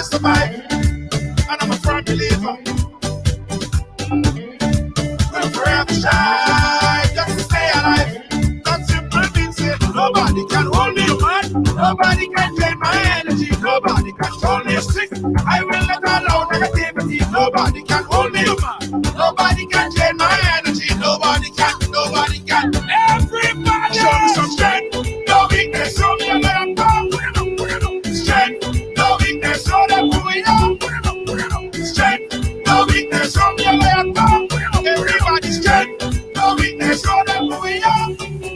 to survive, and I'm a firm believer. We'll forever shine just to stay alive. That simple means it. Nobody can hold me, man. Nobody can drain my energy. Nobody can hold me sick. I will not allow negativity. Nobody can hold me, man. Nobody can drain my energy. Nobody can. Nobody can. Everybody show me some strength. No weakness, so me and I'm gone. Strength. No weakness, so that we are. Strength. No weakness, so me and I'm gone. Everybody strength. No weakness, so that we are.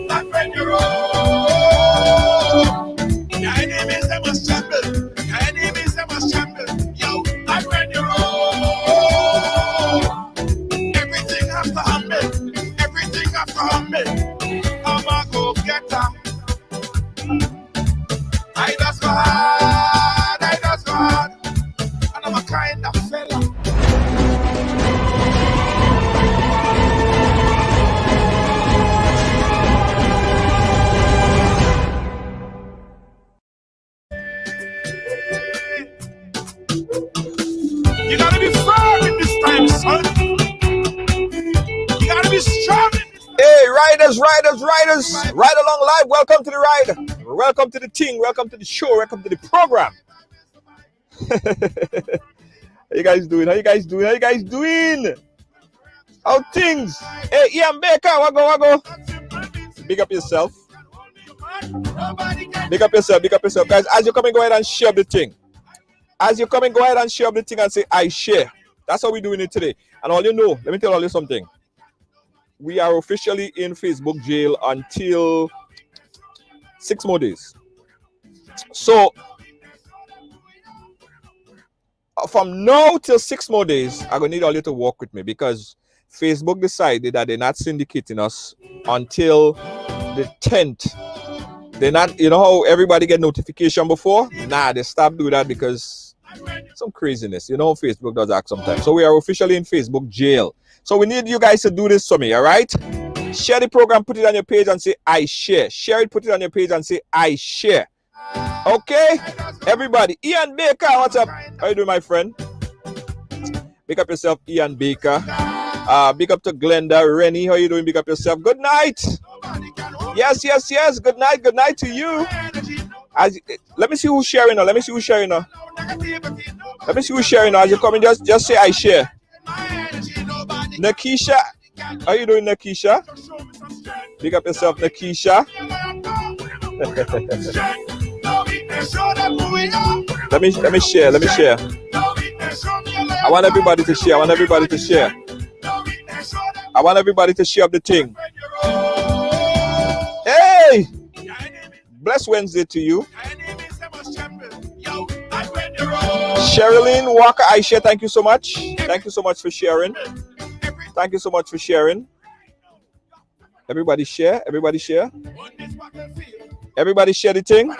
Not when you're old. Your enemies, they must tremble. Your enemies, they must tremble. Yo, not when you're old. Everything has to humble. Everything has to humble. I'm a go-getter. I just go hard. I just go hard. And I'm a kind of fella. You gotta be firm in this time, son. You gotta be strong. Hey, riders, ride along live. Welcome to the ride. Welcome to the team. Welcome to the show. Welcome to the program. How you guys doing? How things? Hey, Ian Baker, waggo. Big up yourself. Big up yourself, guys. As you come in, go ahead and share the thing. Go ahead and share the thing and say, I share. That's how we're doing it today. And all you know, let me tell you something. We are officially in Facebook jail until 6 more days. So, from now till 6 more days, I'm going to need all you to work with me because Facebook decided that they're not syndicating us until the 10th. They're not, you know how everybody get notification before? Nah, they stopped doing that because some craziness. You know, Facebook does that sometimes. So we are officially in Facebook jail. So we need you guys to do this for me, all right? Share the program, put it on your page and say, I share. Share it, put it on your page and say, I share. Okay? Everybody. Ian Baker, what's up? How you doing, my friend? Big up yourself, Ian Baker. Big up to Glenda. Rennie, how you doing? Big up yourself. Good night. Yes. Good night to you. Let me see who's sharing now. Let me see who's sharing now. As you come in, just say I share. Nakisha, how you doing, Nakisha? Big up yourself, Nakisha. Let me share. I want everybody to share. I want everybody to share up the thing. Hey! Bless Wednesday to you. Sherilyn Walker, I share. Thank you so much. Thank you so much for sharing. Everybody share. Everybody share the thing.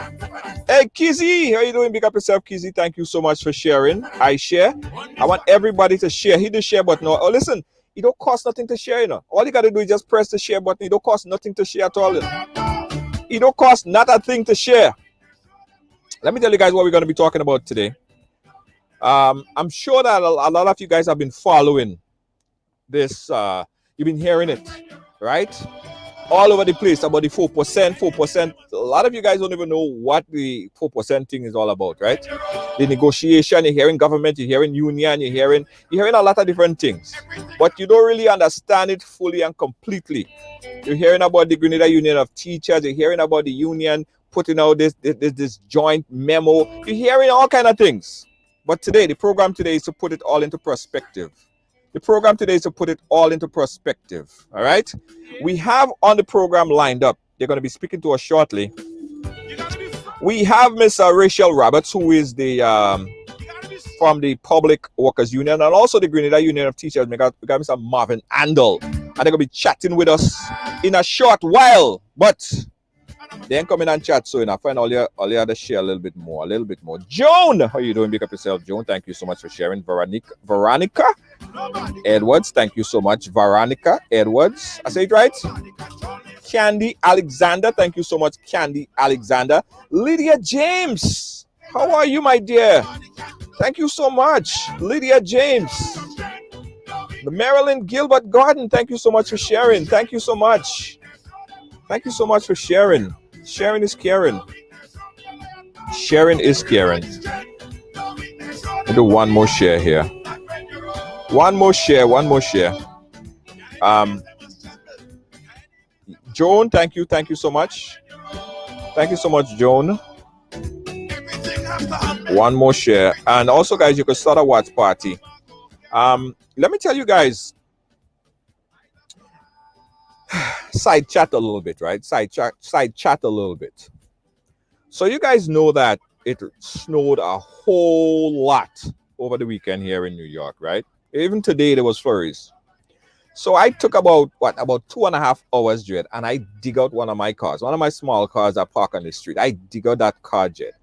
Hey, Kizzy, how you doing? Big up yourself, Kizzy. Thank you so much for sharing. I share. I want everybody to share. Hit the share button. Oh, listen, it don't cost nothing to share, you know. All you got to do is just press the share button. It don't cost nothing to share at all. It don't cost not a thing to share. Let me tell you guys what we're going to be talking about today. I'm sure that a lot of you guys have been following this. You've been hearing it, right? All over the place about the 4%. A lot of you guys don't even know what the 4% thing is all about, right? The negotiation, you're hearing government, you're hearing union, you're hearing a lot of different things. But you don't really understand it fully and completely. You're hearing about the Grenada Union of Teachers, you're hearing about the union putting out this joint memo. You're hearing all kind of things. But today, the program today is to put it all into perspective. All right? We have on the program lined up. They're going to be speaking to us shortly. We have Miss Rachel Roberts, who is the from the Public Workers Union and also the Grenada Union of Teachers. We got Mr. Marvin Andel. And they're going to be chatting with us in a short while. But they ain't coming and chat soon. I find all you to share a little bit more. Joan, how you doing? Big up yourself, Joan. Thank you so much for sharing. Veronica Edwards, thank you so much. Veronica Edwards, I say it right. Candy Alexander, thank you so much, Candy Alexander. Lydia James, how are you, my dear? Thank you so much. Lydia James. The Marilyn Gilbert Garden. Thank you so much for sharing. Thank you so much. Thank you so much for sharing. Sharing is caring. Sharing is caring. I'll do one more share here. One more share. One more share. Joan, thank you so much. Thank you so much, Joan. One more share. And also, guys, you can start a watch party. Let me tell you guys, side chat a little bit, right? Side chat a little bit. So you guys know that it snowed a whole lot over the weekend here in New York, right? Even today there was flurries. So I took about 2.5 hours, Jet, and I dig out one of my cars, one of my small cars I park on the street. I dig out that car, Jet,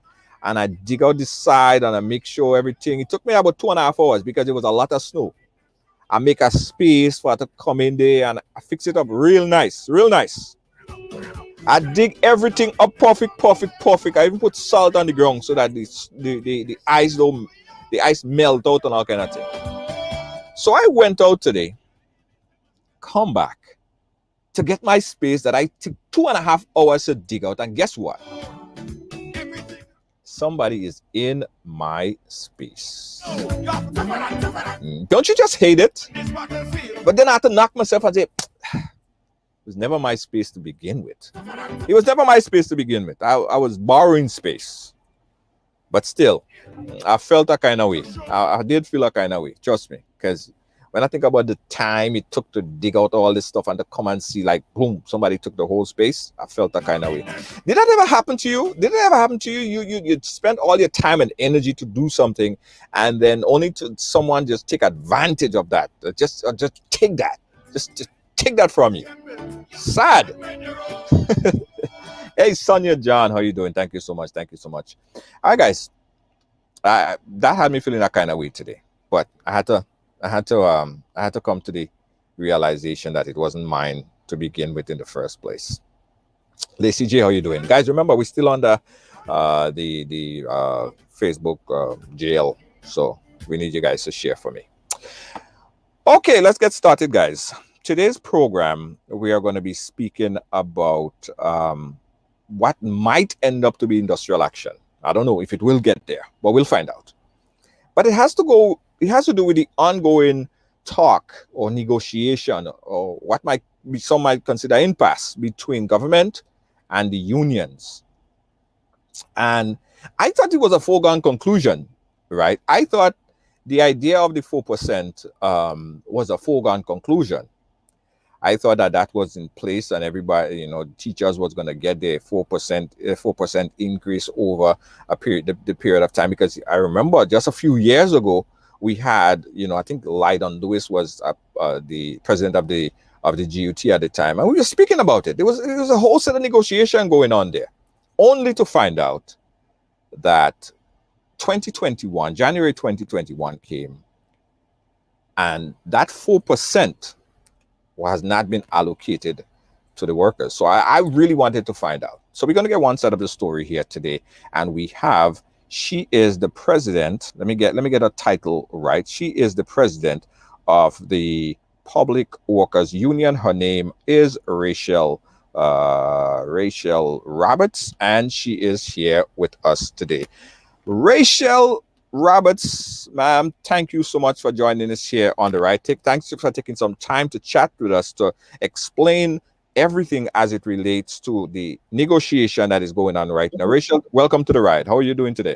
and I dig out the side and I make sure everything. It took me about 2.5 hours because it was a lot of snow. I make a space for it to come in there and I fix it up real nice, real nice. I dig everything up perfect. I even put salt on the ground so that the ice melt out and all kind of thing. So I went out today, come back to get my space that I took 2.5 hours to dig out, and guess what? Somebody is in my space. Don't you just hate it? But then I have to knock myself and say, it was never my space to begin with. It was never my space to begin with. I was borrowing space. But still, I felt a kind of way. I did feel a kind of way, trust me. Because when I think about the time it took to dig out all this stuff and to come and see, like, boom, somebody took the whole space, I felt a kind of way. Did that ever happen to you? Did it ever happen to you? You spent all your time and energy to do something, and then only to someone just take advantage of that. Just take that. Just take that from you. Sad. Hey, Sonia John, how you doing? Thank you so much. Thank you so much. All right, guys. That had me feeling that kind of way today, but I had to come to the realization that it wasn't mine to begin with in the first place. Lacey J, how you doing? Guys, remember, we're still under the Facebook jail, so we need you guys to share for me. Okay, let's get started, guys. Today's program, we are going to be speaking about what might end up to be industrial action. I don't know if it will get there, but we'll find out. But it has to do with the ongoing talk or negotiation, or what some might consider impasse between government and the unions. And I thought it was a foregone conclusion, right? I thought the idea of the 4% was a foregone conclusion. I thought that was in place, and everybody, teachers was going to get their 4% increase over the period of time. Because I remember just a few years ago, we had, I think Lyndon Lewis was the president of the GUT at the time, and we were speaking about it. There was a whole set of negotiation going on there, only to find out that January 2021 came, and that 4% has not been allocated to the workers. So I really wanted to find out. So we're going to get one side of the story here today, and she is the president. Let me get a title right. She is the president of the Public Workers Union. Her name is Rachel Roberts, and she is here with us today. Rachel Roberts, ma'am, thank you so much for joining us here on the Ride. Thanks for taking some time to chat with us to explain everything as it relates to the negotiation that is going on right now. Rachel, welcome to the Ride. How are you doing today?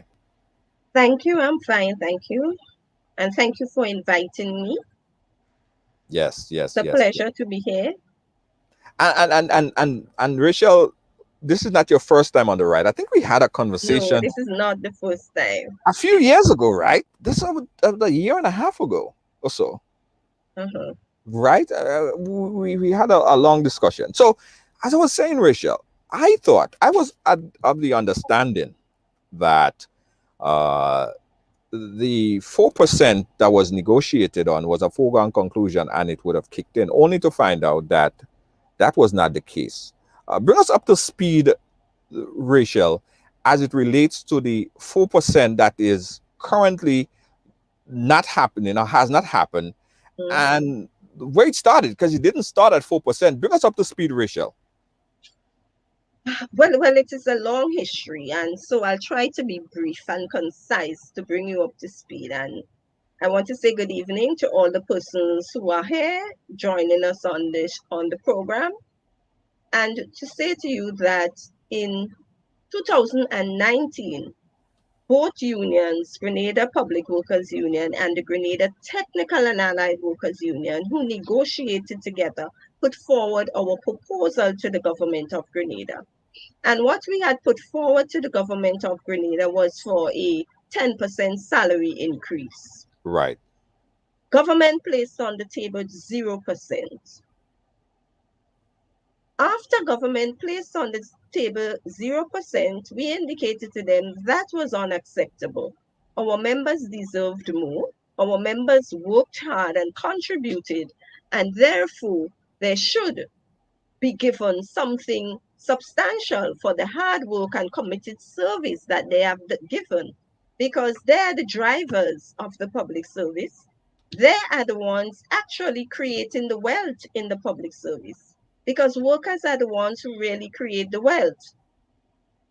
Thank you. I'm fine. Thank you. And thank you for inviting me. Yes. It's a pleasure to be here. And Rachel, this is not your first time on the Ride. I think we had a conversation. No, this is not the first time. A few years ago, right? This was a year and a half ago or so. Uh-huh. Right? We had a long discussion. So, as I was saying, Rachel, I thought I was of the understanding that the 4% that was negotiated on was a foregone conclusion, and it would have kicked in, only to find out that that was not the case. Bring us up to speed, Rachel, as it relates to the 4% that is currently not happening or has not happened, and where it started, because it didn't start at 4%. Bring us up to speed, Rachel. Well, it is a long history, and so I'll try to be brief and concise to bring you up to speed. And I want to say good evening to all the persons who are here joining us on the program, and to say to you that in 2019, both unions, Grenada Public Workers Union and the Grenada Technical and Allied Workers Union, who negotiated together, put forward our proposal to the government of Grenada. And what we had put forward to the government of Grenada was for a 10% salary increase. Right. Government placed on the table 0%. After government placed on the table 0%, we indicated to them that was unacceptable. Our members deserved more. Our members worked hard and contributed, and therefore there should be given something substantial for the hard work and committed service that they have given, because they are the drivers of the public service. They are the ones actually creating the wealth in the public service, because workers are the ones who really create the wealth.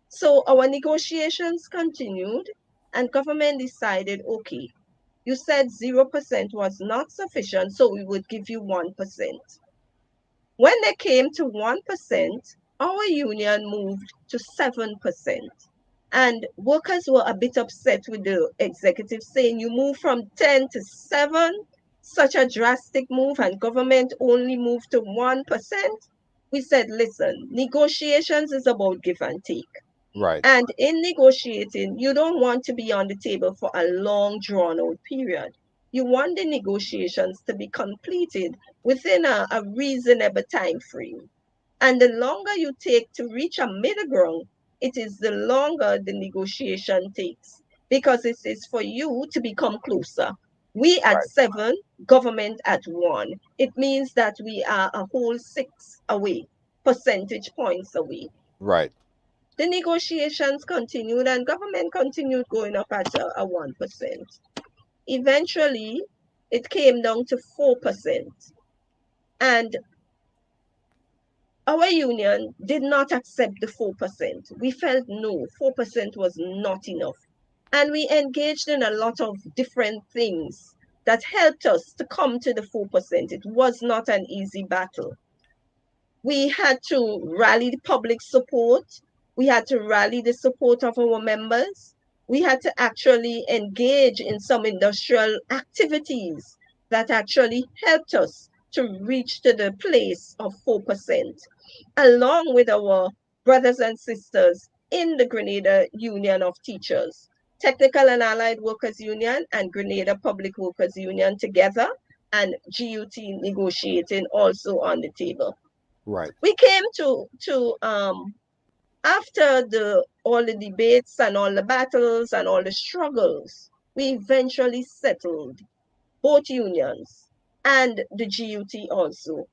So our negotiations continued, and government decided, okay, you said 0% was not sufficient, so we would give you 1%. When they came to 1%, our union moved to 7%. And workers were a bit upset with the executive saying, you move from 10 to 7, such a drastic move, and government only moved to 1%. We said, listen, negotiations is about give and take. Right. And in negotiating, you don't want to be on the table for a long, drawn out period. You want the negotiations to be completed within a reasonable time frame. And the longer you take to reach a middle ground, it is the longer the negotiation takes, because it is for you to become closer. We at Right. 7, government at 1. It means that we are a whole 6 away, percentage points away. Right. The negotiations continued, and government continued going up at a 1%. Eventually, it came down to 4%. And our union did not accept the 4%. We felt no, 4% was not enough. And we engaged in a lot of different things that helped us to come to the 4%. It was not an easy battle. We had to rally the public support. We had to rally the support of our members. We had to actually engage in some industrial activities that actually helped us to reach to the place of 4%, along with our brothers and sisters in the Grenada Union of Teachers, Technical and Allied Workers Union and Grenada Public Workers Union together, and GUT negotiating also on the table. Right. We came to after all the debates and all the battles and all the struggles, we eventually settled, both unions and the GUT also.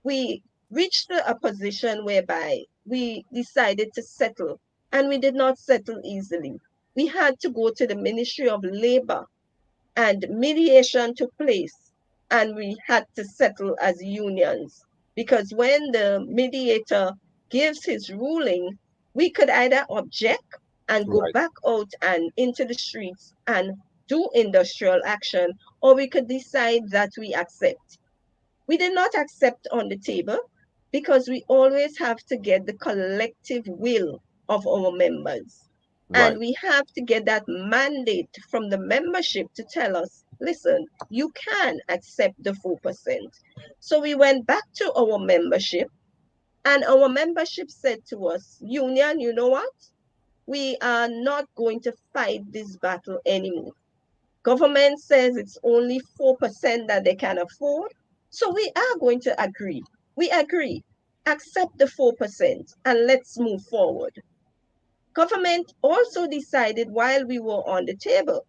We reached a position whereby we decided to settle, and we did not settle easily. We had to go to the Ministry of Labor, and mediation took place, and we had to settle as unions, because when the mediator gives his ruling, we could either object and go Right. back out and into the streets and do industrial action, or we could decide that we accept. We did not accept on the table, because we always have to get the collective will of our members. And Right. we have to get that mandate from the membership to tell us, listen, you can accept the 4%. So we went back to our membership, and our membership said to us, Union, you know what? We are not going to fight this battle anymore. Government says it's only 4% that they can afford. So we are going to agree. We agree. Accept the 4% and let's move forward. Government also decided while we were on the table,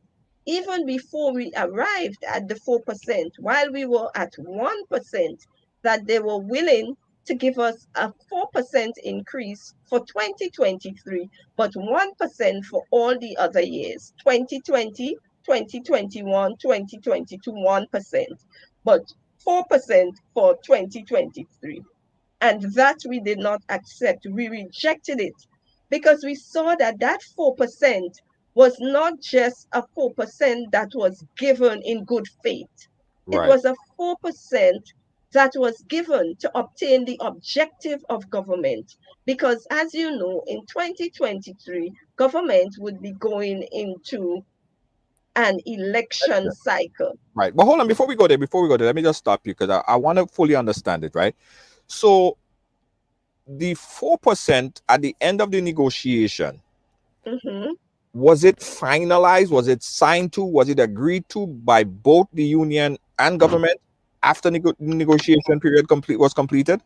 even before we arrived at the 4%, while we were at 1%, that they were willing to give us a 4% increase for 2023, but 1% for all the other years, 2020, 2021, 2022, 1%, but 4% for 2023. And that we did not accept. We rejected it because we saw that that 4% was not just a 4% that was given in good faith. It Right. was a 4% that was given to obtain the objective of government. Because as you know, in 2023, government would be going into an election cycle. Right. But hold on, before we go there, let me just stop you because I want to fully understand it, right? So the 4% at the end of the negotiation, Mm-hmm. was it finalized? Was it signed to? Was it agreed to by both the union and government after negotiation period was completed?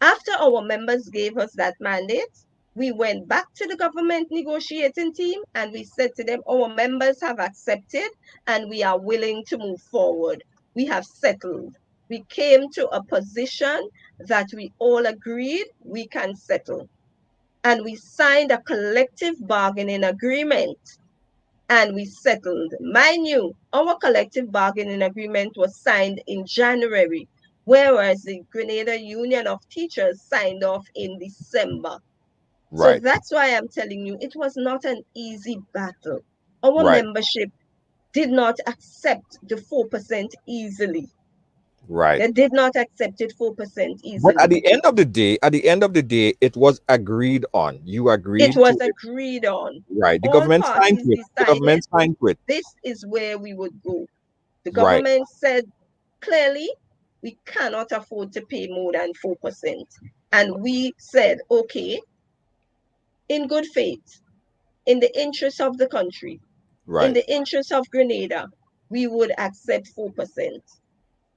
After our members gave us that mandate, we went back to the government negotiating team and we said to them, our members have accepted and we are willing to move forward. We have settled. We came to a position that we all agreed we can settle. And we signed a collective bargaining agreement and we settled. Mind you, our collective bargaining agreement was signed in January, whereas the Grenada Union of Teachers signed off in December. So Right. that's why I'm telling you, it was not an easy battle. Our Right. membership did not accept the 4% easily. Right. They did not accept it 4% But easily. at the end of the day, it was agreed on. You It agreed to was it. agreed on. Right. The All government signed parties to it. The decided government signed to it. this is where we would go. The Right. government said clearly we cannot afford to pay more than 4%. And we said, okay, in good faith, in the interest of the country, in Right. the interest of Grenada, we would accept 4%.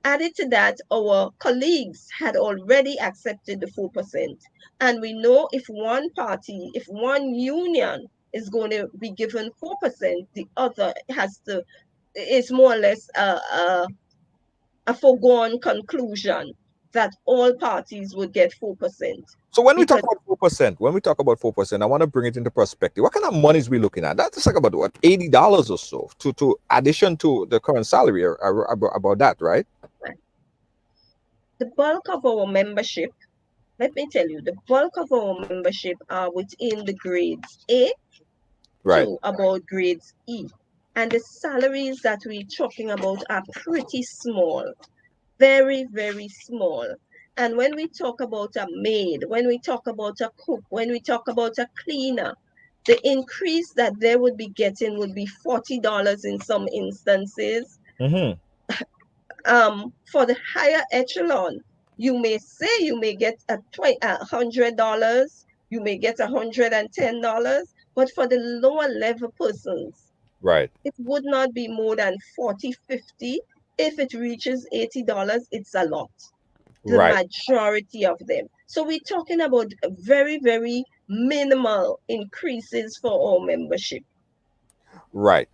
Added to that, our colleagues had already accepted the 4%. And we know if one party, if one union is going to be given 4%, the other has to, it's more or less a foregone conclusion that all parties would get 4%. So when we talk Because, about 4%, I want to bring it into perspective. What kind of money is we looking at? That's like about what, $80 or so to addition to the current salary about that, right? the bulk of our membership, let me tell you, the bulk of our membership are within the grades A Right. to about grades E. And the salaries that we're talking about are pretty small, very, very small. And when we talk about a maid, when we talk about a cook, when we talk about a cleaner, the increase that they would be getting would be $40 in some instances. Mm-hmm. For the higher echelon, you may say you may get $100, you may get $110, but for the lower level persons, Right. it would not be more than 40, 50. If it reaches $80, it's a lot. The Right. majority of them. So we're talking about very, very minimal increases for our membership. Right.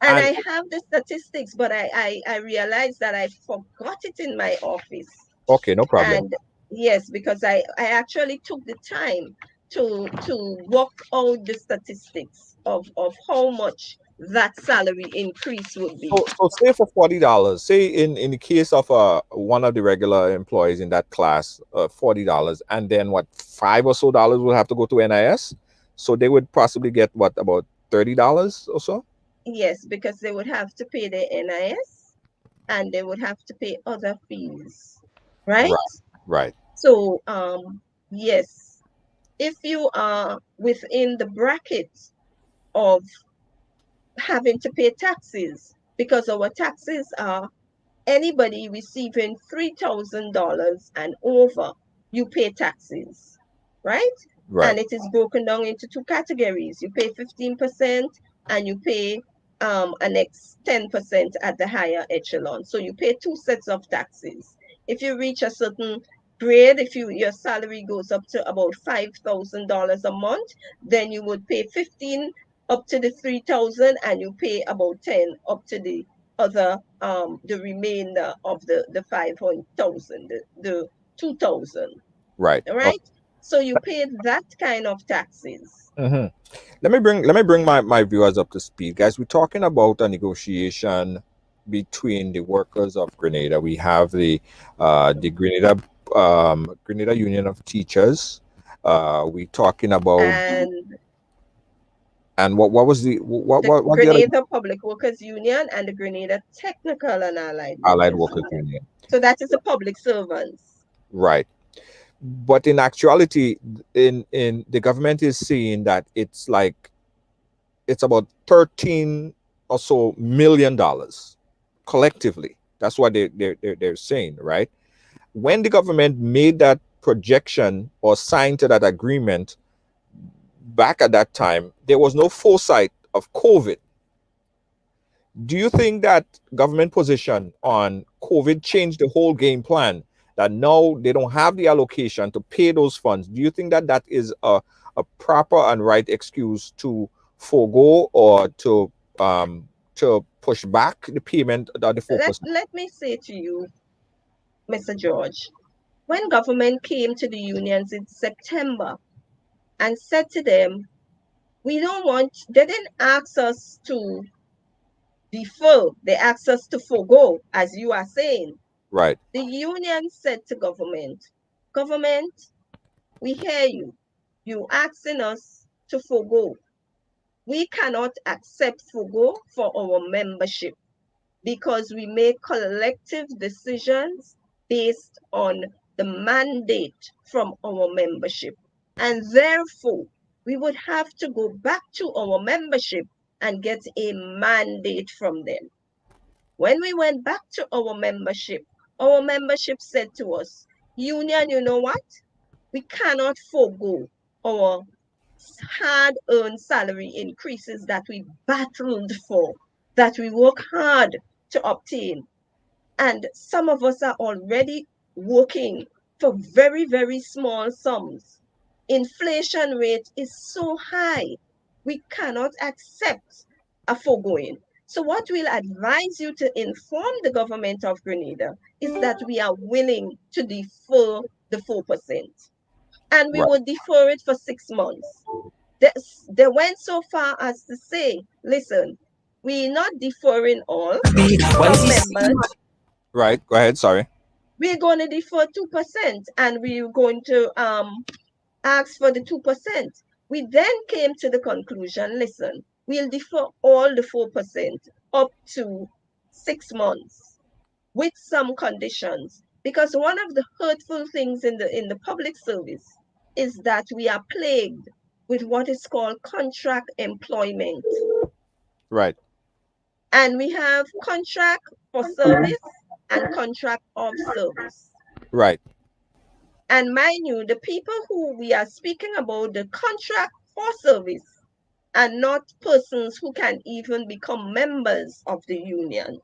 And And I have the statistics, but I realized that I forgot it in my office. okay, no problem. And yes, because I actually took the time to work out the statistics of how much that salary increase would be. So say for $40, say in the case of one of the regular employees in that class, $40, and then what, five or so dollars will have to go to NIS, so they would possibly get what, about $30 or so. Yes, because they would have to pay the NIS and they would have to pay other fees, right? Right. Right. So yes, if you are within the bracket of having to pay taxes, because our taxes are anybody receiving $3,000 and over, you pay taxes, right? Right. And it is broken down into two categories. You pay 15% and you pay a next 10% at the higher echelon. So you pay two sets of taxes. If you reach a certain grade, if your salary goes up to about $5,000 a month, then you would pay 15 up to the 3,000 and you pay about 10 up to the other the remainder of the 500,000, the 2,000. Right. All right. So you pay that kind of taxes. Mm-hmm. Let me bring my viewers up to speed, guys. We're talking about a negotiation between the workers of Grenada. We have the Grenada Union of Teachers. We're talking about, And and what was the the what the other Grenada Public Workers Union and the Grenada Technical and Allied Allied Workers Workers Union. Union, So that is the public servants. right? But in actuality, in the government is saying that it's about 13 or so $1 million collectively. That's what they're saying, right? When the government made that projection or signed to that agreement back at that time, there was no foresight of COVID. Do you think that government position on COVID changed the whole game plan? That now they don't have the allocation to pay those funds. Do you think that that is a proper and right excuse to forego or to push back the payment of the 4%? Let me say to you, Mr. George, when government came to the unions in September and said to them, they didn't ask us to defer, they asked us to forego, as you are saying. Right, The union said to government, we hear you. You asking us to forego. We cannot accept forego for our membership because we make collective decisions based on the mandate from our membership. And therefore, we would have to go back to our membership and get a mandate from them. When we went back to our membership said to us, Union, you know what? We cannot forego our hard-earned salary increases that we battled for, that we work hard to obtain. And some of us are already working for very, very small sums. Inflation rate is so high, we cannot accept a foregoing. So what we'll advise you to inform the government of Grenada is that we are willing to defer the 4%. And we right, will defer it for 6 months. They went so far as to say, listen, we're not deferring all. Some members, right. Go ahead. Sorry. we're going to defer 2% and we're going to ask for the 2%. We then came to the conclusion, listen, we'll defer all the 4% up to 6 months with some conditions. Because one of the hurtful things in the public service is that we are plagued with what is called contract employment. Right, And we have contract for service and contract of service. right, And mind you, the people who we are speaking about, the contract for service, are not persons who can even become members of the union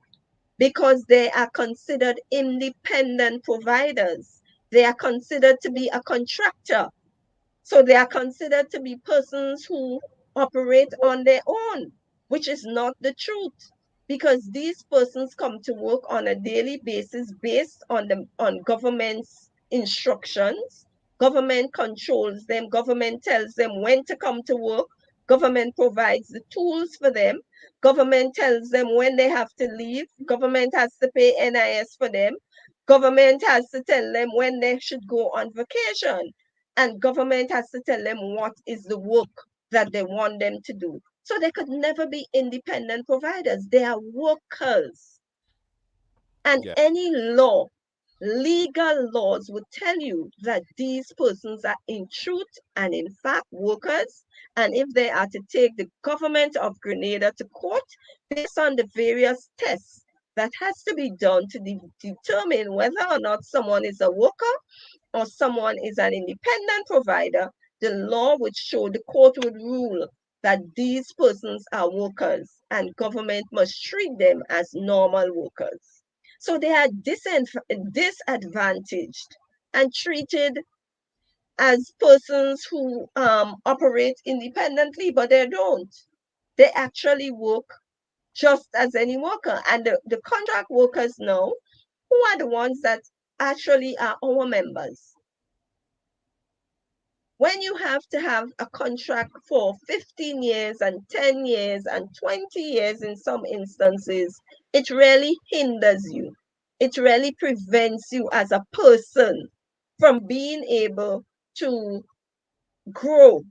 because they are considered independent providers. They are considered to be a contractor. So they are considered to be persons who operate on their own, which is not the truth. Because these persons come to work on a daily basis based on government's instructions. Government controls them, government tells them when to come to work, government provides the tools for them, government tells them when they have to leave, government has to pay NIS for them, government has to tell them when they should go on vacation, and government has to tell them what is the work that they want them to do. So they could never be independent providers. They are workers. And yeah, any law, legal laws would tell you that these persons are in truth and in fact workers. And if they are to take the government of Grenada to court based on the various tests that has to be done to determine whether or not someone is a worker or someone is an independent provider, the law would show, the court would rule that these persons are workers and government must treat them as normal workers. So they are disadvantaged and treated as persons who operate independently, but they don't. They actually work just as any worker. And the contract workers now, who are the ones that actually are our members. When you have to have a contract for 15 years and 10 years and 20 years in some instances, it really hinders you. It really prevents you as a person from being able to grow,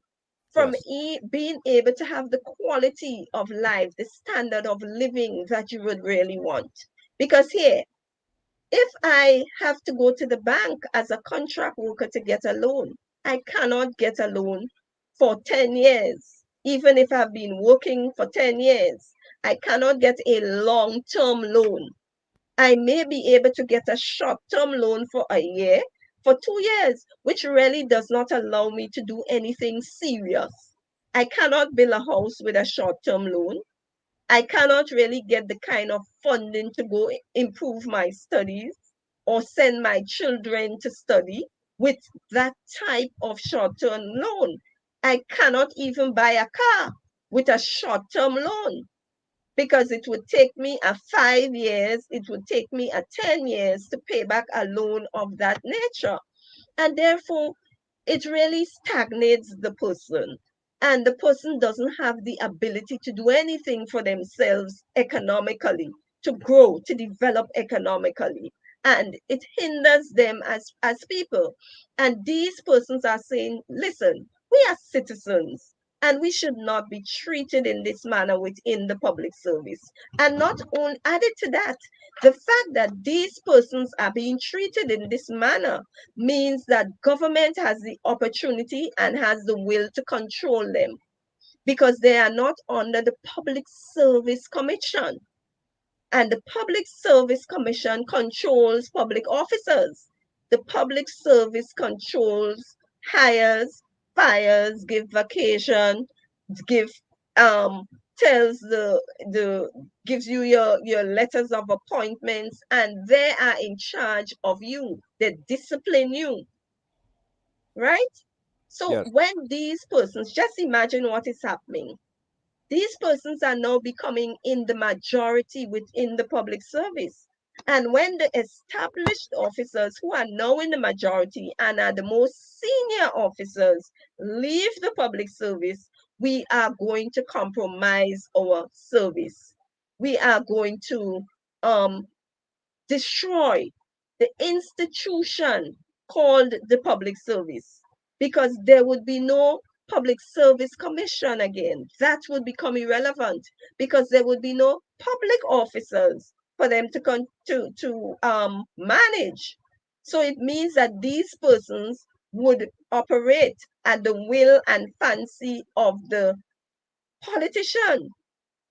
from Yes. being able to have the quality of life, the standard of living that you would really want. Because here, if I have to go to the bank as a contract worker to get a loan, I cannot get a loan for 10 years. Even if I've been working for 10 years, I cannot get a long term loan. I may be able to get a short term loan for a year, for 2 years, which really does not allow me to do anything serious. I cannot build a house with a short term loan. I cannot really get the kind of funding to go improve my studies or send my children to study with that type of short term loan. I cannot even buy a car with a short term loan because it would take me a 5 years, it would take me a 10 years to pay back a loan of that nature. And therefore, it really stagnates the person. And the person doesn't have the ability to do anything for themselves economically, to grow, to develop economically. And it hinders them as people. And these persons are saying, listen, we are citizens and we should not be treated in this manner within the public service. And not only added to that, the fact that these persons are being treated in this manner means that government has the opportunity and has the will to control them because they are not under the Public Service Commission. And the Public Service Commission controls public officers. The Public Service controls hires, fires, give vacation, give um tells the gives you your letters of appointments, and they are in charge of you. They discipline you, right? So Yes. when these persons, just imagine what is happening. These persons are now becoming in the majority within the public service. And when the established officers who are now in the majority and are the most senior officers leave the public service, we are going to compromise our service. We are going to um, destroy the institution called the public service because there would be no public service commission again. That would become irrelevant because there would be no public officers for them to manage. So it means that these persons would operate at the will and fancy of the politician,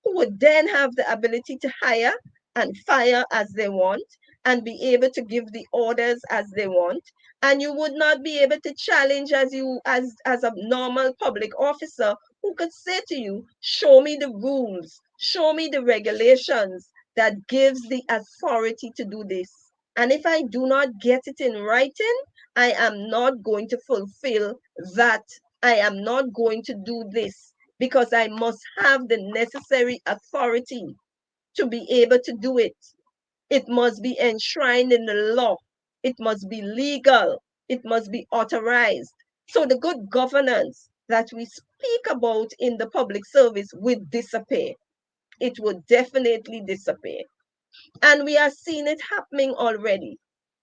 who would then have the ability to hire and fire as they want and be able to give the orders as they want. And you would not be able to challenge as a normal public officer who could say to you, show me the rules, show me the regulations that gives the authority to do this. And if I do not get it in writing, I am not going to fulfill that. I am not going to do this because I must have the necessary authority to be able to do it. It must be enshrined in the law. It must be legal. It must be authorized. So the good governance that we speak about in the public service would disappear. It would definitely disappear. And we are seeing it happening already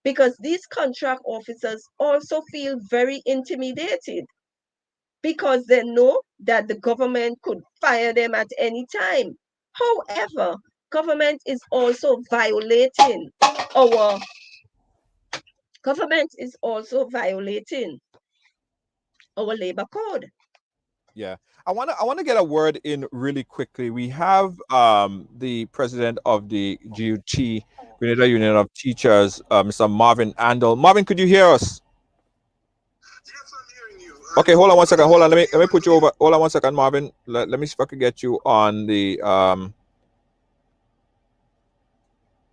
because these contract officers also feel very intimidated because they know that the government could fire them at any time. However, government is also violating our government is also violating our labor code. Yeah. I wanna get a word in really quickly. We have the president of the GUT, Grenada Union of Teachers, Mr. Marvin Andel. Marvin, could you hear us? Yes, I'm hearing you. Okay, hold on one second. Hold on. Let me put you over. Hold on one second, Marvin. Let me see if I can get you on the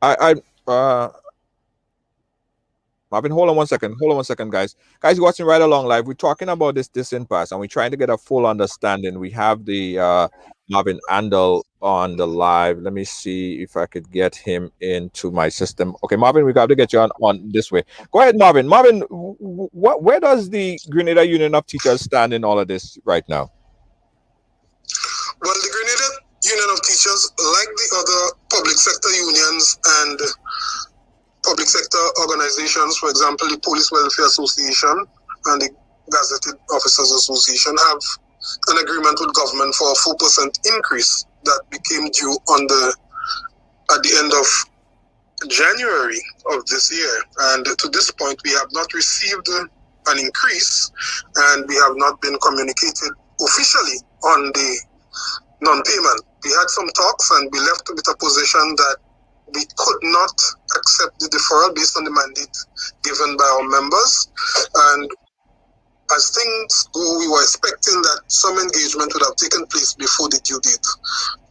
I Marvin, hold on one second. Hold on one second, guys. Guys, you're watching Right Along Live. We're talking about this impasse, and we're trying to get a full understanding. We have the Marvin Andel on the live. Let me see if I could get him into my system. Okay, Marvin, we got to get you on this way. Go ahead, Marvin. Marvin, where does the Grenada Union of Teachers stand in all of this right now? Well, the Grenada Union of Teachers, like the other public sector unions and public sector organizations, for example, the Police Welfare Association and the Gazetted Officers Association, have an agreement with government for a 4% increase that became due at the end of January of this year. And to this point, we have not received an increase, and we have not been communicated officially on the non-payment. We had some talks, and we left with a position that we could not accept the deferral based on the mandate given by our members. And as things go, we were expecting that some engagement would have taken place before the due date.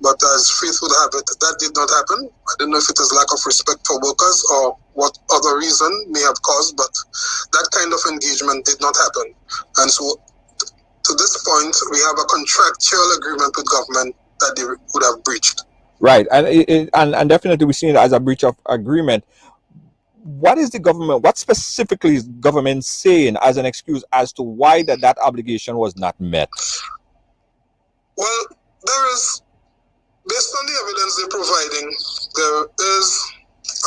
But as fate would have it, that did not happen. I don't know if it is lack of respect for workers or what other reason may have caused, but that kind of engagement did not happen. And so to this point, we have a contractual agreement with government that they would have breached. Right, and definitely we've seen it as a breach of agreement. What is the government? What specifically is government saying as an excuse as to why that obligation was not met? Well, there is, based on the evidence they're providing, there is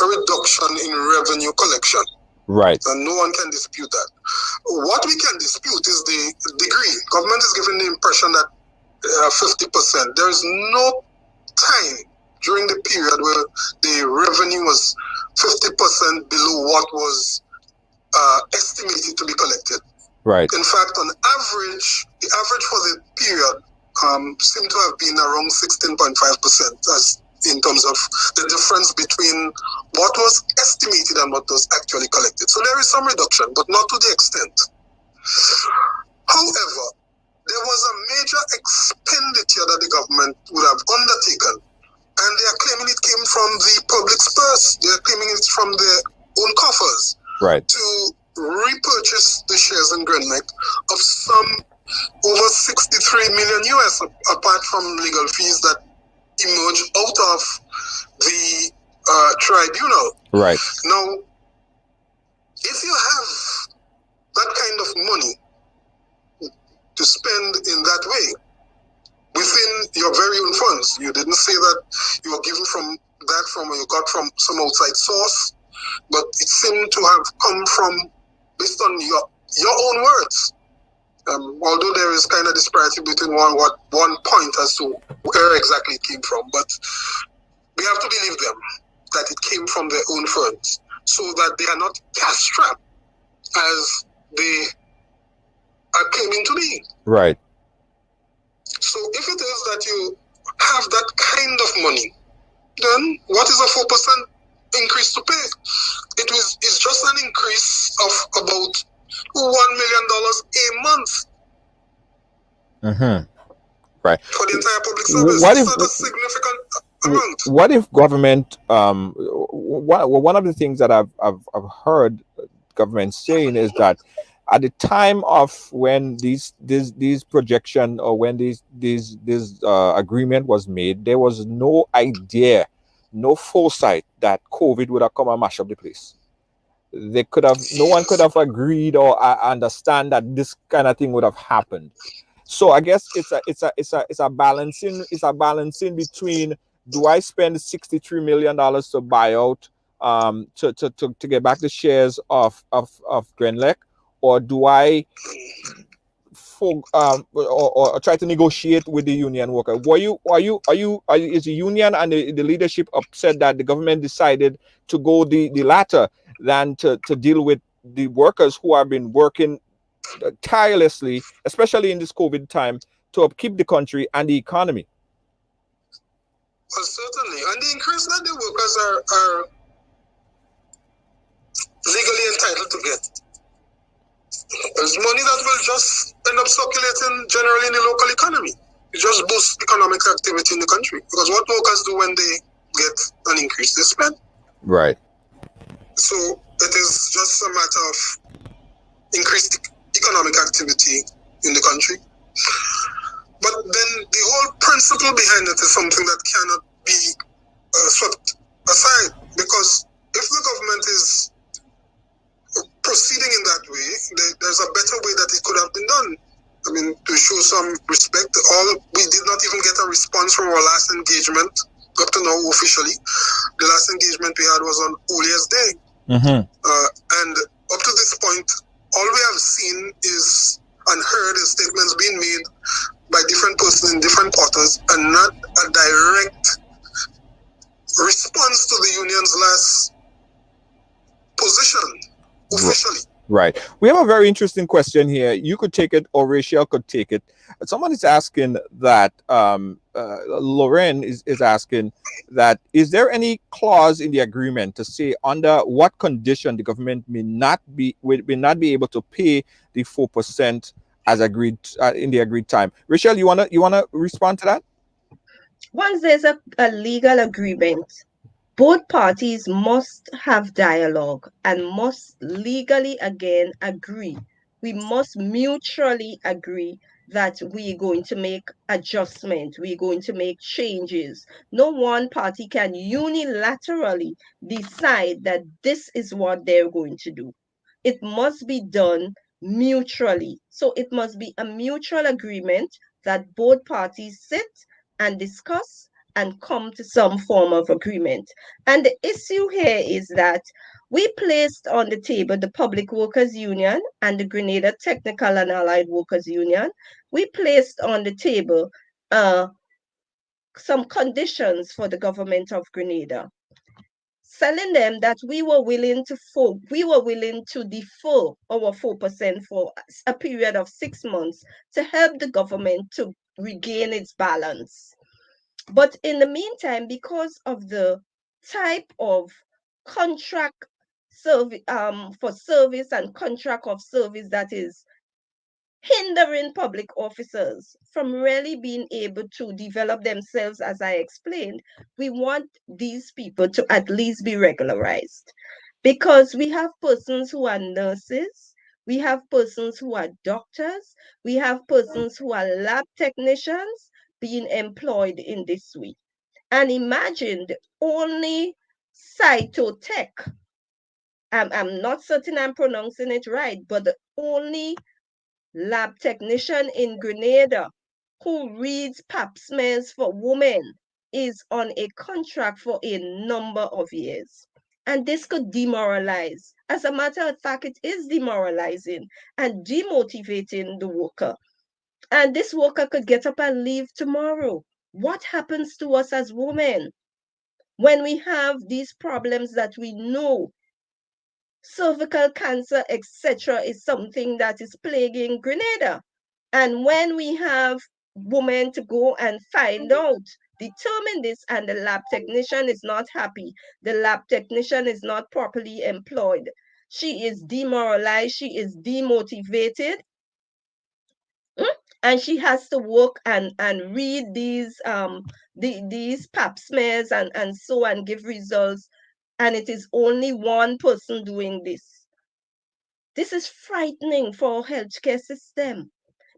a reduction in revenue collection. Right. And no one can dispute that. What we can dispute is the degree. Government is giving the impression that 50%. There is no time during the period where the revenue was 50% below what was estimated to be collected. Right. In fact, on average, the average for the period seemed to have been around 16.5%, as in terms of the difference between what was estimated and what was actually collected. So there is some reduction, but not to the extent. However, there was a major expenditure that the government would have undertaken, and they are claiming it came from the public's purse. They are claiming it's from their own coffers. Right. To repurchase the shares in Grenlec of some over 63 million US, apart from legal fees that emerge out of the tribunal. Right. Now, if you have that kind of money to spend in that way within your very own funds, you didn't say that you were given from or you got from some outside source, but it seemed to have come from based on your own words. Although there is kind of disparity between one point as to where exactly it came from, but we have to believe them that it came from their own funds, so that they are not cash-strapped as they are claiming to be. Right. So if it is that you have that kind of money, then what is a 4% increase to pay? It's just an increase of about $1 million a month. Mm-hmm. Right. For the entire public service. It's not a significant amount. What if government? One of the things that I've heard government saying is that at the time of when these projection or when this agreement was made, there was no idea, no foresight that COVID would have come and mash up the place. No one could have agreed or understand that this kind of thing would have happened. So I guess it's a balancing between, do I spend $63 million to buy out to get back the shares of Grenlec, or do I or try to negotiate with the union worker? Is the union and the leadership upset that the government decided to go the latter than to deal with the workers who have been working tirelessly, especially in this COVID time, to upkeep the country and the economy? Well, certainly. And the increase that the workers are legally entitled to get is money that will just end up circulating generally in the local economy. It just boosts economic activity in the country. Because what workers do when they get an increase, they spend. Right. So it is just a matter of increased economic activity in the country. But then the whole principle behind it is something that cannot be swept aside, because if the government is proceeding in that way, there's a better way that it could have been done. I mean, to show some respect, we did not even get a response from our last engagement up to now officially. The last engagement we had was on Ulia's Day. And up to this point, all we have seen is and heard is statements being made by different persons in different quarters, and not a direct response to the union's last position officially. Right. We have a very interesting question here. You could take it, or Rachel could take it. Someone is asking that, Lauren is asking that, is there any clause in the agreement to say under what condition the government may not be able to pay the 4% as agreed in the agreed time? Rachel, you wanna respond to that? Once there's a legal agreement, both parties must have dialogue and must legally again agree. We must mutually agree that we're going to make adjustment, we're going to make changes. No one party can unilaterally decide that this is what they're going to do. It must be done mutually. So it must be a mutual agreement that both parties sit and discuss and come to some form of agreement. And the issue here is that we placed on the table the Public Workers Union and the Grenada Technical and Allied Workers Union. We placed on the table some conditions for the government of Grenada, telling them that we were willing to defer our 4% for a period of 6 months to help the government to regain its balance. But in the meantime, because of the type of contract for service and contract of service that is hindering public officers from really being able to develop themselves, as I explained, we want these people to at least be regularized. Because we have persons who are nurses, we have persons who are doctors, we have persons who are lab technicians being employed in this way. And imagine the only cytotech, I'm not certain I'm pronouncing it right, but the only lab technician in Grenada who reads pap smears for women is on a contract for a number of years. And this could demoralize. As a matter of fact, it is demoralizing and demotivating the worker. And this worker could get up and leave tomorrow. What happens to us as women when we have these problems that we know cervical cancer, etc., is something that is plaguing Grenada? And when we have women to go and find out, determine this, and the lab technician is not happy, the lab technician is not properly employed, she is demoralized, she is demotivated, and she has to work and read these pap smears and so and give results, and it is only one person doing this. This is frightening for our healthcare system,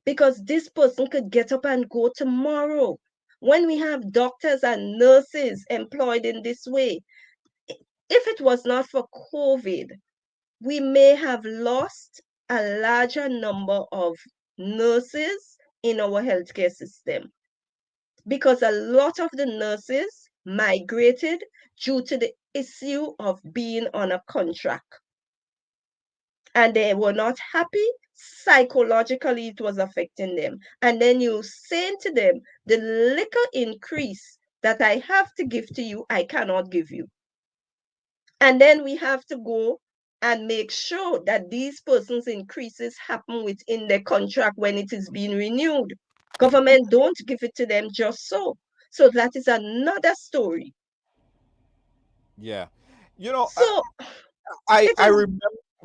because this person could get up and go tomorrow. When we have doctors and nurses employed in this way, if it was not for COVID, we may have lost a larger number of nurses in our healthcare system, because a lot of the nurses migrated due to the issue of being on a contract, and they were not happy. Psychologically, it was affecting them. And then you saying to them, the little increase that I have to give to you, I cannot give you. And then we have to go and make sure that these persons' increases happen within their contract when it is being renewed. Government don't give it to them just so. So that is another story. Yeah. You know, So it I is. remember.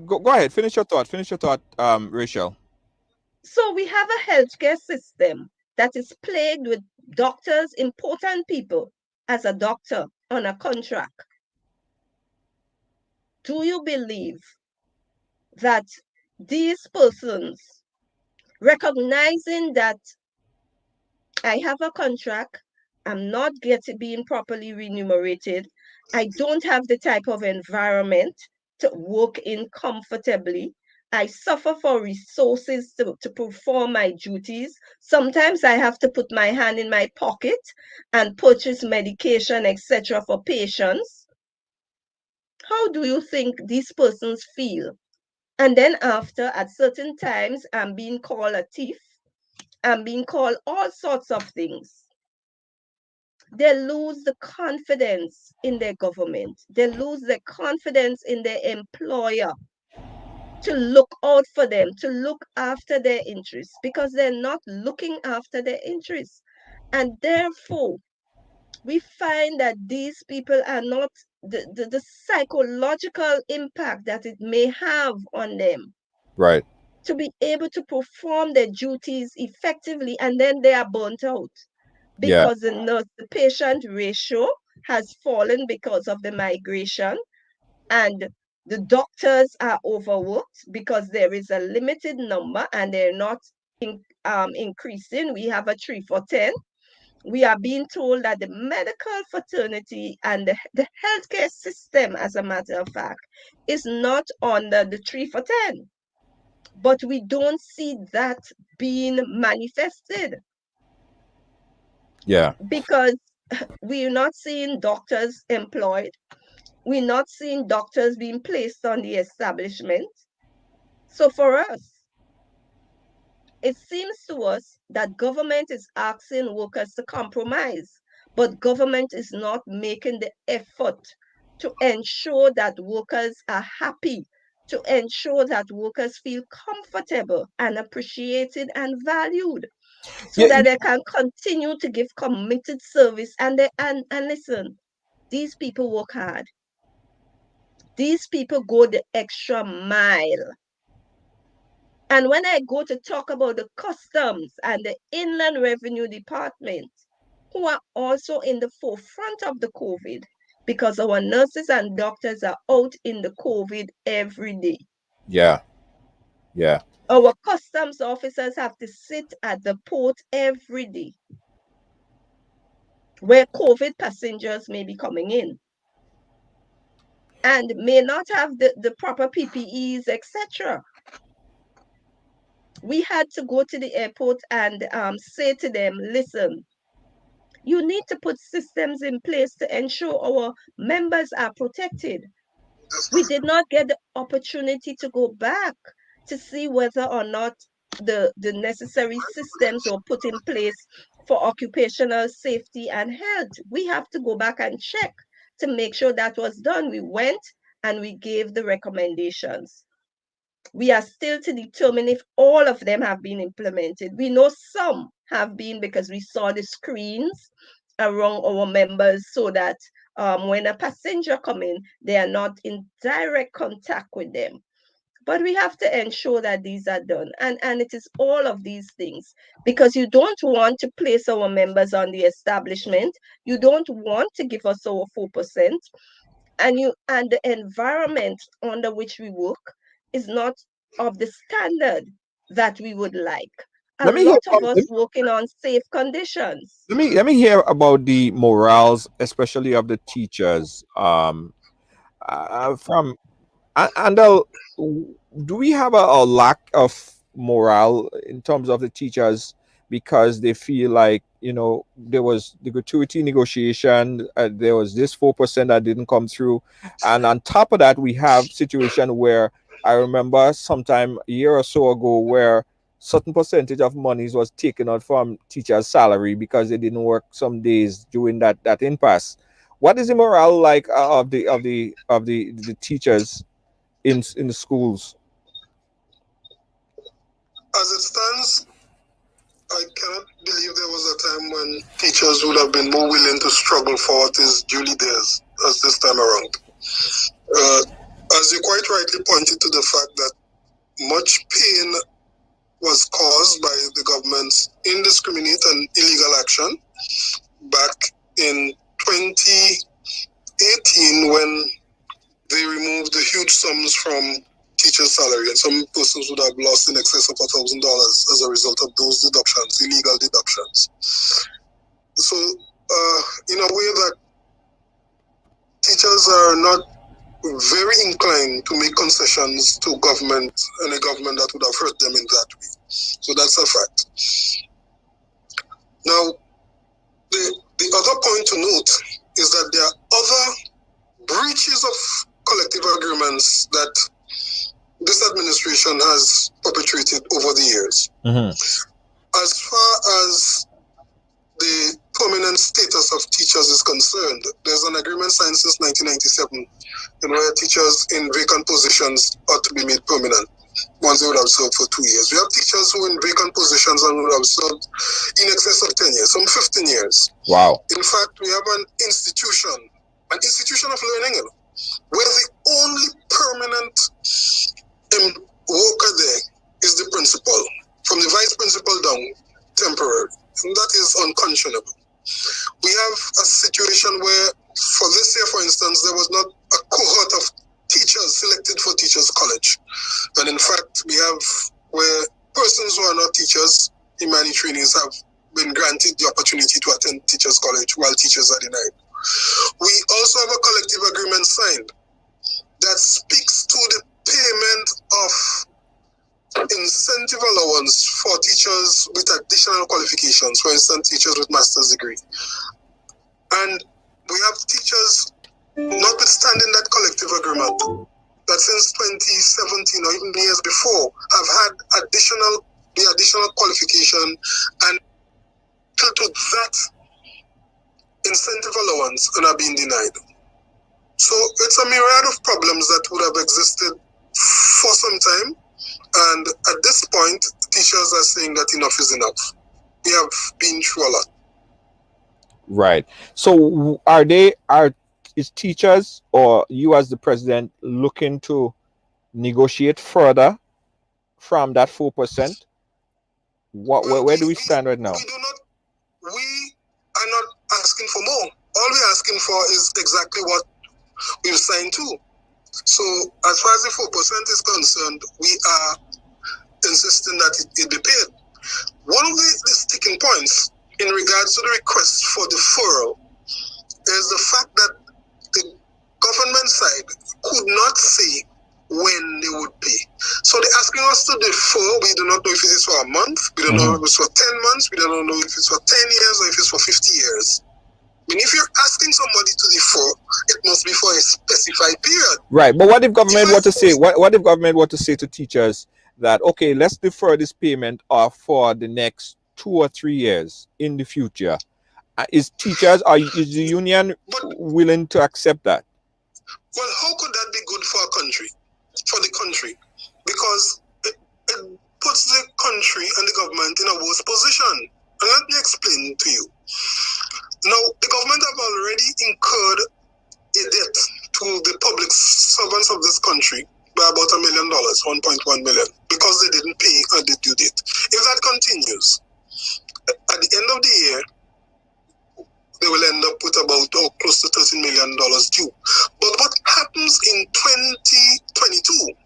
Go ahead. Finish your thought. Finish your thought, Rachel. So we have a healthcare system that is plagued with doctors, important people, as a doctor on a contract. Do you believe that these persons, recognizing that I have a contract. I'm not being properly remunerated. I don't have the type of environment to work in comfortably. I suffer for resources to perform my duties. Sometimes I have to put my hand in my pocket and purchase medication, etc., for patients. How do you think these persons feel? And then after, at certain times, I'm being called a thief. I'm being called all sorts of things. They lose the confidence in their government. They lose their confidence in their employer to look out for them, to look after their interests, because they're not looking after their interests. And therefore, we find that these people are not the psychological impact that it may have on them Right. to be able to perform their duties effectively, and then they are burnt out Yeah. because the nurse the patient ratio has fallen because of the migration, and the doctors are overworked because there is a limited number and they're not increasing. We have a 3 for 10. We are being told that the medical fraternity and the healthcare system, as a matter of fact, is not under the 3 for 10. But we don't see that being manifested Yeah. because we're not seeing doctors employed. We're not seeing doctors being placed on the establishment. So for us, it seems to us that government is asking workers to compromise, but government is not making the effort to ensure that workers are happy, to ensure that workers feel comfortable and appreciated and valued, so Yeah. that they can continue to give committed service. And listen, these people work hard. These people go the extra mile. And when I go to talk about the customs and the Inland Revenue Department, who are also in the forefront of the COVID, because our nurses and doctors are out in the COVID every day. Yeah. Yeah. Our customs officers have to sit at the port every day where COVID passengers may be coming in and may not have the proper PPEs, etc. We had to go to the airport and say to them, listen, you need to put systems in place to ensure our members are protected. We did not get the opportunity to go back to see whether or not the necessary systems were put in place for occupational safety and health. We have to go back and check to make sure that was done. We went and we gave the recommendations. We are still to determine if all of them have been implemented. We know some have been because we saw the screens around our members so that when a passenger come in, they are not in direct contact with them. But we have to ensure that these are done. And it is all of these things because you don't want to place our members on the establishment. You don't want to give us our 4%, and the environment under which we work is not of the standard that we would like. A Let me hear lot of about, us working on safe conditions. let me hear about the morals, especially of the teachers. From and do we have a lack of morale in terms of the teachers because they feel like there was the gratuity negotiation, there was this 4% that didn't come through, and on top of that we have situation where I remember sometime a year or so ago where certain percentage of monies was taken out from teachers salary because they didn't work some days during that impasse. What is the morale like of the teachers in the schools? As it stands, I cannot believe there was a time when teachers would have been more willing to struggle for what is duly theirs as this time around. As you quite rightly pointed to the fact that much pain was caused by the government's indiscriminate and illegal action back in 2018 when they removed the huge sums from teacher's salary, and some persons would have lost in excess of $1,000 as a result of those deductions, illegal deductions. So, in a way that teachers are not very inclined to make concessions to government and a government that would have hurt them in that way. So that's a fact. Now, the other point to note is that there are other breaches of collective agreements that this administration has perpetrated over the years. As far as the permanent status of teachers is concerned, there's an agreement signed since 1997 in where teachers in vacant positions ought to be made permanent once they would have served for 2 years. We have teachers who in vacant positions and would have served in excess of 10 years, some 15 years. Wow. In fact, we have an institution of learning, where the only permanent worker there is the principal, from the vice principal down, temporary. And that is unconscionable. We have a situation where, for this year, for instance, there was not a cohort of teachers selected for teachers' college. And in fact, we have where persons who are not teachers, Imani trainees, have been granted the opportunity to attend teachers' college while teachers are denied. We also have a collective agreement signed that speaks to the payment of incentive allowance for teachers with additional qualifications, for instance, teachers with master's degree. And we have teachers, notwithstanding that collective agreement, that since 2017 or even the years before, have had the additional qualification, and to that incentive allowance and are being denied. So it's a myriad of problems that would have existed for some time. And at this point, teachers are saying that enough is enough. We have been through a lot. Right. So is teachers or you as the president looking to negotiate further from that 4%? Where do we stand right now? We are not asking for more. All we're asking for is exactly what we've signed to. So as far as the 4% is concerned, we are insisting that it be paid. One of the sticking points in regards to the request for deferral is the fact that the government side could not say when they would pay. So they're asking us to defer. We do not know if it is for a month, we don't know if it's for 10 months, we don't know if it's for 10 years or if it's for 50 years. I mean, if you're asking somebody to defer, it must be for a specified period. Right, but what if government were to say? What if government were to say to teachers that, okay, let's defer this payment for the next 2 or 3 years in the future? Is teachers is the union willing to accept that? Well, how could that be good for the country? Because it puts the country and the government in a worse position. And let me explain to you. Now, the government have already incurred a debt to the public servants of this country by about $1 million, 1.1 million, because they didn't pay at the due date. If that continues, at the end of the year, they will end up with about close to $13 million due. But what happens in 2022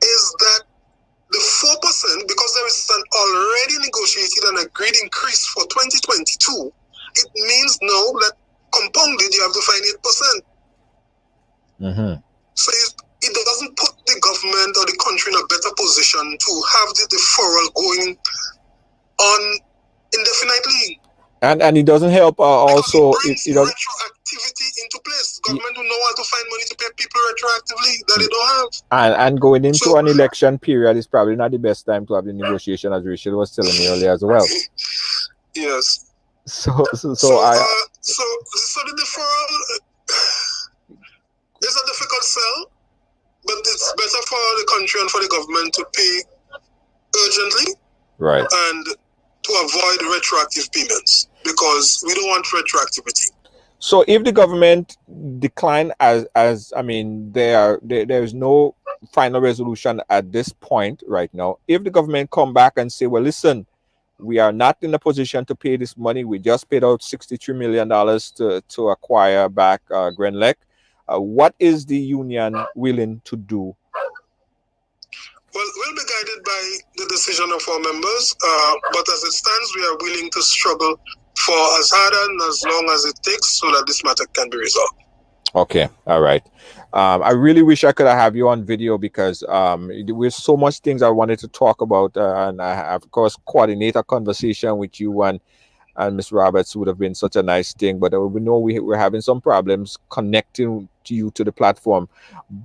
is that the 4%, because there is an already negotiated and agreed increase for 2022, it means now that compounded you have to find 8%. So it doesn't put the government or the country in a better position to have the deferral going on indefinitely. And it doesn't help also. It brings retroactivity into place. Government will know how to find money to pay people retroactively that they don't have. And going into an election period is probably not the best time to have the negotiation, as Rachel was telling me earlier as well. Yes. So the deferral is a difficult sell, but it's better for the country and for the government to pay urgently, right, and to avoid retroactive payments, because we don't want retroactivity. So if the government decline as I mean, there is no final resolution at this point right now. If the government come back and say, well, listen, we are not in a position to pay this money. We just paid out $63 million to acquire back Grenlec. What is the union willing to do decision of our members, but as it stands, we are willing to struggle for as hard and as long as it takes so that this matter can be resolved. Okay, all right. I really wish I could have you on video because there's so much things I wanted to talk about, and I, of course, coordinate a conversation with you and Miss Roberts would have been such a nice thing. But we know we're having some problems connecting to you to the platform.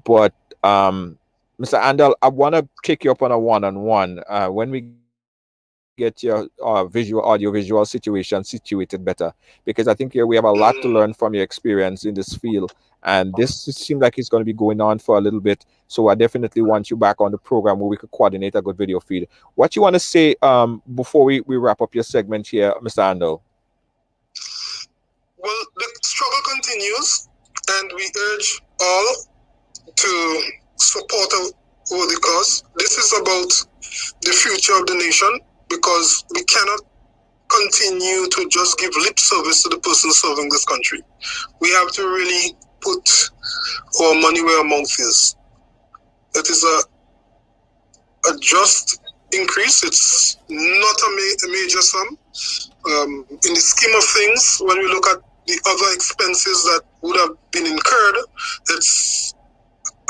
But Mr. Andal, I want to take you up on a one-on-one when we get your audio visual situation situated better, because I think here we have a lot to learn from your experience in this field, and this seems like it's going to be going on for a little bit. So I definitely want you back on the program where we could coordinate a good video feed. What you want to say before we wrap up your segment here, Mr. Andal? Well, the struggle continues, and we urge all to support over the cause. This is about the future of the nation, because we cannot continue to just give lip service to the person serving this country. We have to really put our money where our mouth is. It is a just increase. It's not a major sum. In the scheme of things, when we look at the other expenses that would have been incurred, it's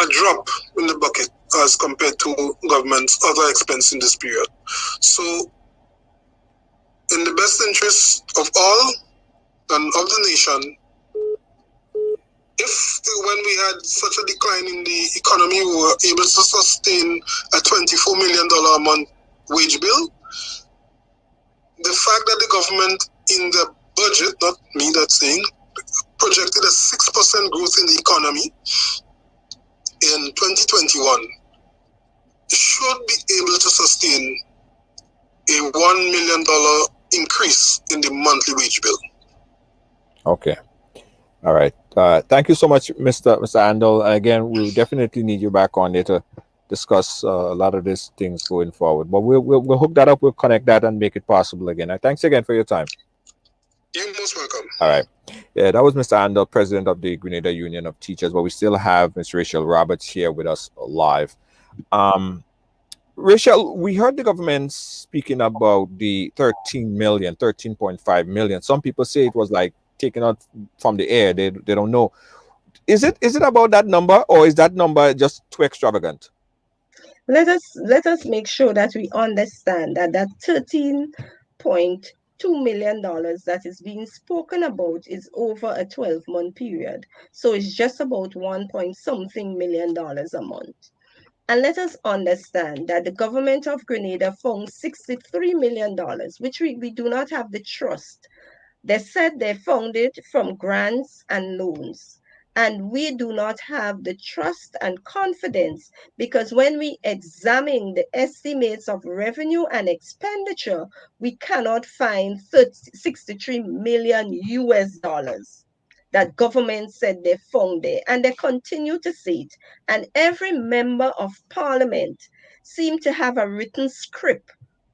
a drop in the bucket as compared to government's other expense in this period. So, in the best interest of all and of the nation, if when we had such a decline in the economy, we were able to sustain a $24 million a month wage bill, the fact that the government in the budget, not me that's saying, projected a 6% growth in the economy in 2021 should be able to sustain a $1 million increase in the monthly wage bill. Okay. All right. Thank you so much, Mr. Andal. Again, we'll definitely need you back on there to discuss a lot of these things going forward. But we'll hook that up. We'll connect that and make it possible again. Thanks again for your time. You're most welcome. All right. Yeah, that was Mr. Andal, president of the Grenada Union of Teachers. But we still have Ms. Rachel Roberts here with us live. Rachel, we heard the government speaking about the 13.5 million. Some people say it was like taken out from the air. They don't know. Is it about that number, or is that number just too extravagant? Let us make sure that we understand that $13.2 million that is being spoken about is over a 12-month period. So it's just about 1 point something million a month. And let us understand that the government of Grenada found $63 million, which we do not have the trust. They said they found it from grants and loans. And we do not have the trust and confidence, because when we examine the estimates of revenue and expenditure, we cannot find 63 million US dollars that government said they found there, and they continue to say it. And every member of parliament seem to have a written script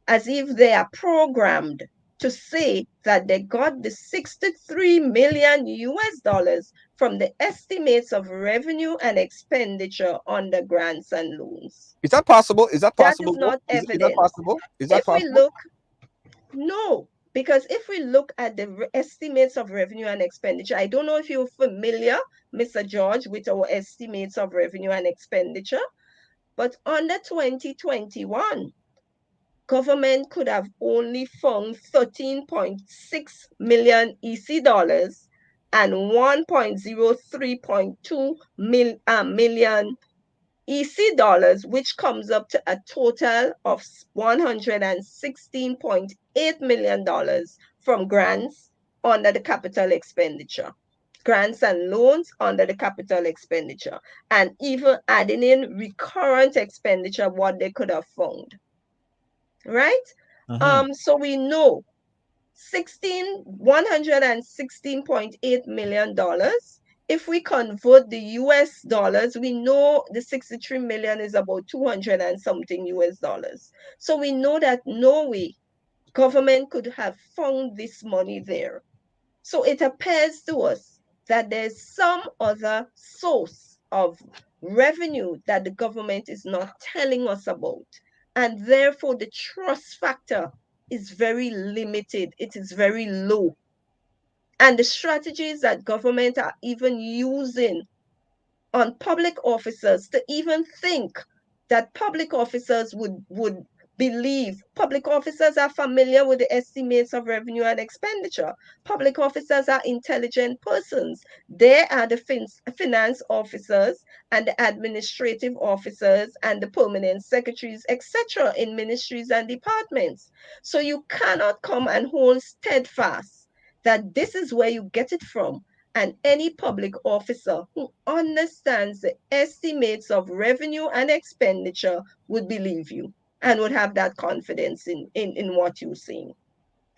as if they are programmed to say that they got the 63 million US dollars from the estimates of revenue and expenditure on the grants and loans. Is that possible? Is that That possible? is not Is that evidence. possible? Is that If we possible? look, no, because if we look at the estimates of revenue and expenditure, I don't know if you're familiar, Mr. George, with our estimates of revenue and expenditure, but under 2021, government could have only found 13.6 million EC dollars and 1.03.2 million EC dollars, which comes up to a total of $116.8 million from grants under the capital expenditure. Grants and loans under the capital expenditure, and even adding in recurrent expenditure, what they could have found. Right? So we know $116.8 million. If we convert the US dollars, we know the 63 million is about 200 and something US dollars. So we know that no way government could have found this money there. So it appears to us that there's some other source of revenue that the government is not telling us about. And therefore, the trust factor is very limited. It is very low. And the strategies that government are even using on public officers to even think that public officers would believe. Public officers are familiar with the estimates of revenue and expenditure. Public officers are intelligent persons. They are the finance officers and the administrative officers and the permanent secretaries, etc., in ministries and departments. So you cannot come and hold steadfast that this is where you get it from, and any public officer who understands the estimates of revenue and expenditure would believe you and would have that confidence in what you're saying.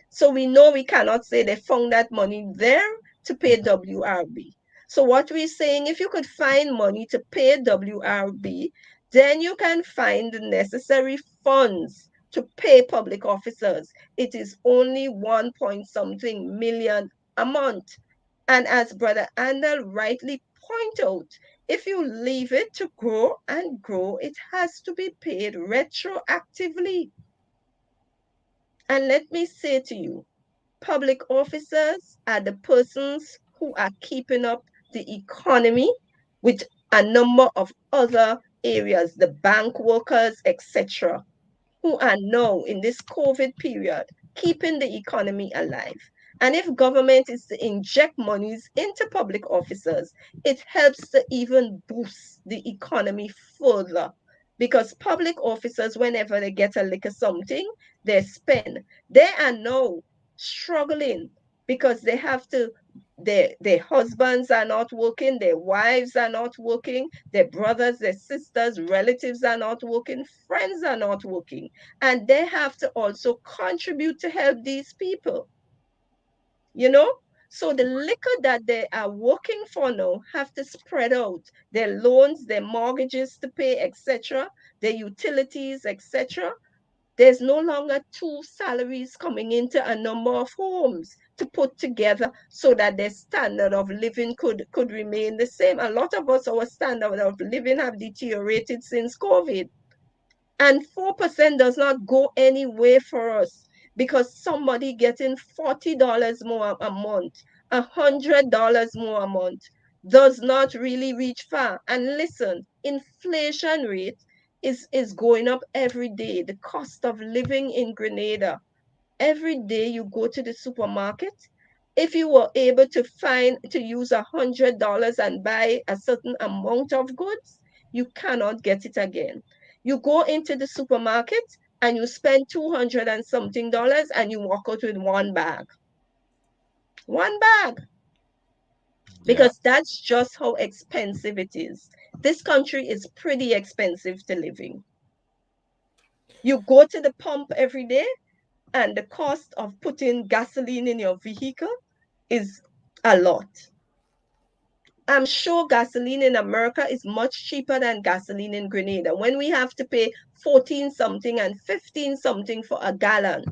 So we know we cannot say they found that money there to pay WRB. So what we're saying, if you could find money to pay WRB, then you can find the necessary funds to pay public officers. It is only 1 point something million a month. And as Brother Andal rightly point out, if you leave it to grow and grow, it has to be paid retroactively. And let me say to you, public officers are the persons who are keeping up the economy with a number of other areas, the bank workers, etc., who are now in this COVID period keeping the economy alive. And if government is to inject monies into public officers, it helps to even boost the economy further. Because public officers, whenever they get a lick of something, they spend. They are now struggling because they have to, their husbands are not working, their wives are not working, their brothers, their sisters, relatives are not working, friends are not working, and they have to also contribute to help these people, you know. So the liquor that they are working for now have to spread out their loans, their mortgages to pay, etc., their utilities, etc. There's no longer two salaries coming into a number of homes to put together so that their standard of living could remain the same. A lot of us, our standard of living have deteriorated since COVID. And 4% does not go anywhere for us because somebody getting $40 more a month, $100 more a month does not really reach far. And listen, inflation rate is going up every day. The cost of living in Grenada, every day you go to the supermarket, if you were able to use $100 and buy a certain amount of goods, you cannot get it again. You go into the supermarket and you spend 200 and something dollars and you walk out with one bag, Yeah. because that's just how expensive it is. This country is pretty expensive to live in. You go to the pump every day, and the cost of putting gasoline in your vehicle is a lot. I'm sure gasoline in America is much cheaper than gasoline in Grenada when we have to pay 14 something and 15 something for a gallon.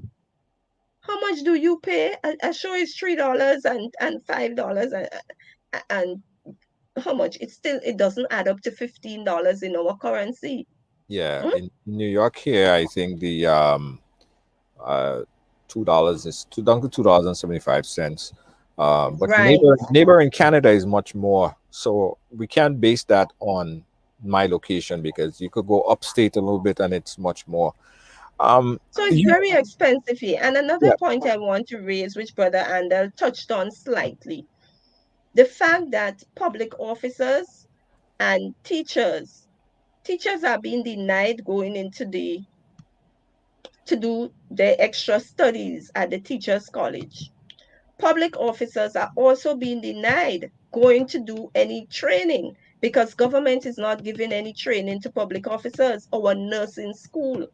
How much do you pay? I sure it's $3 and $5 and how much? It doesn't add up to $15 in our currency. Yeah. Hmm? In New York here, I think the uh $2 is $2.75. But Right. neighbor in Canada is much more. So we can't base that on my location because you could go upstate a little bit and it's much more. So it's You very expensive here. And another Yeah. point I want to raise, which Brother Andel touched on slightly, the fact that public officers and teachers are being denied going into the to do their extra studies at the teachers college. Public officers are also being denied going to do any training because government is not giving any training to public officers. Our nursing school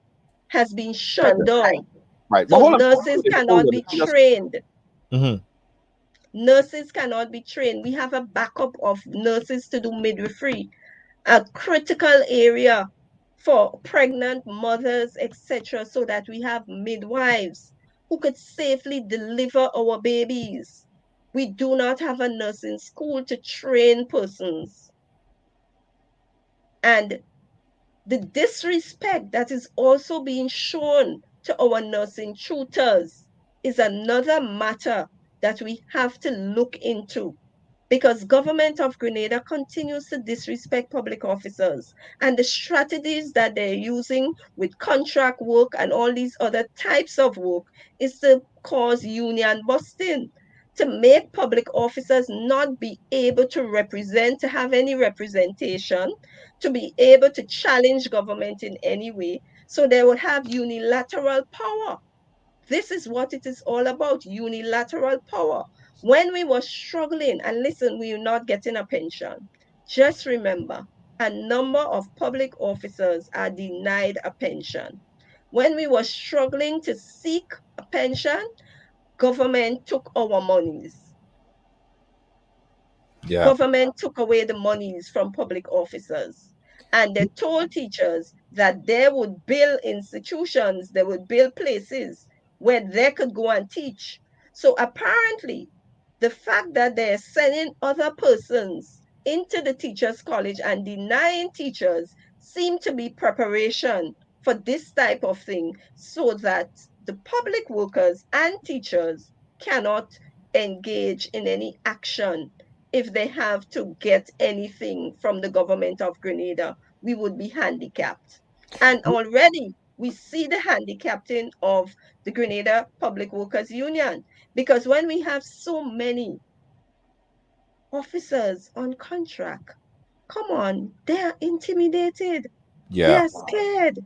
has been shut down, Right. But so hold on, nurses David, hold cannot on. be Let me just. trained. Mhm. Nurses cannot be trained. We have a backup of nurses to do midwifery, a critical area for pregnant mothers, etc., so that we have midwives who could safely deliver our babies. We do not have a nursing school to train persons. And The disrespect that is also being shown to our nursing tutors is another matter that we have to look into, because government of Grenada continues to disrespect public officers, and the strategies that they're using with contract work and all these other types of work is to cause union busting, to make public officers not be able to represent, to have any representation, to be able to challenge government in any way, so they would have unilateral power. This is what it is all about, unilateral power. When we were struggling, and listen, we are not getting a pension. Just remember, a number of public officers are denied a pension. When we were struggling to seek a pension, government took our monies. Yeah. Government took away the monies from public officers, and they told teachers that they would build institutions, they would build places where they could go and teach. So apparently, the fact that they're sending other persons into the teachers college and denying teachers seem to be preparation for this type of thing, so that the public workers and teachers cannot engage in any action. If they have to get anything from the government of Grenada, we would be handicapped. And already we see the handicapping of the Grenada Public Workers Union, because when we have so many officers on contract, come on, they are intimidated, they Yeah. are scared,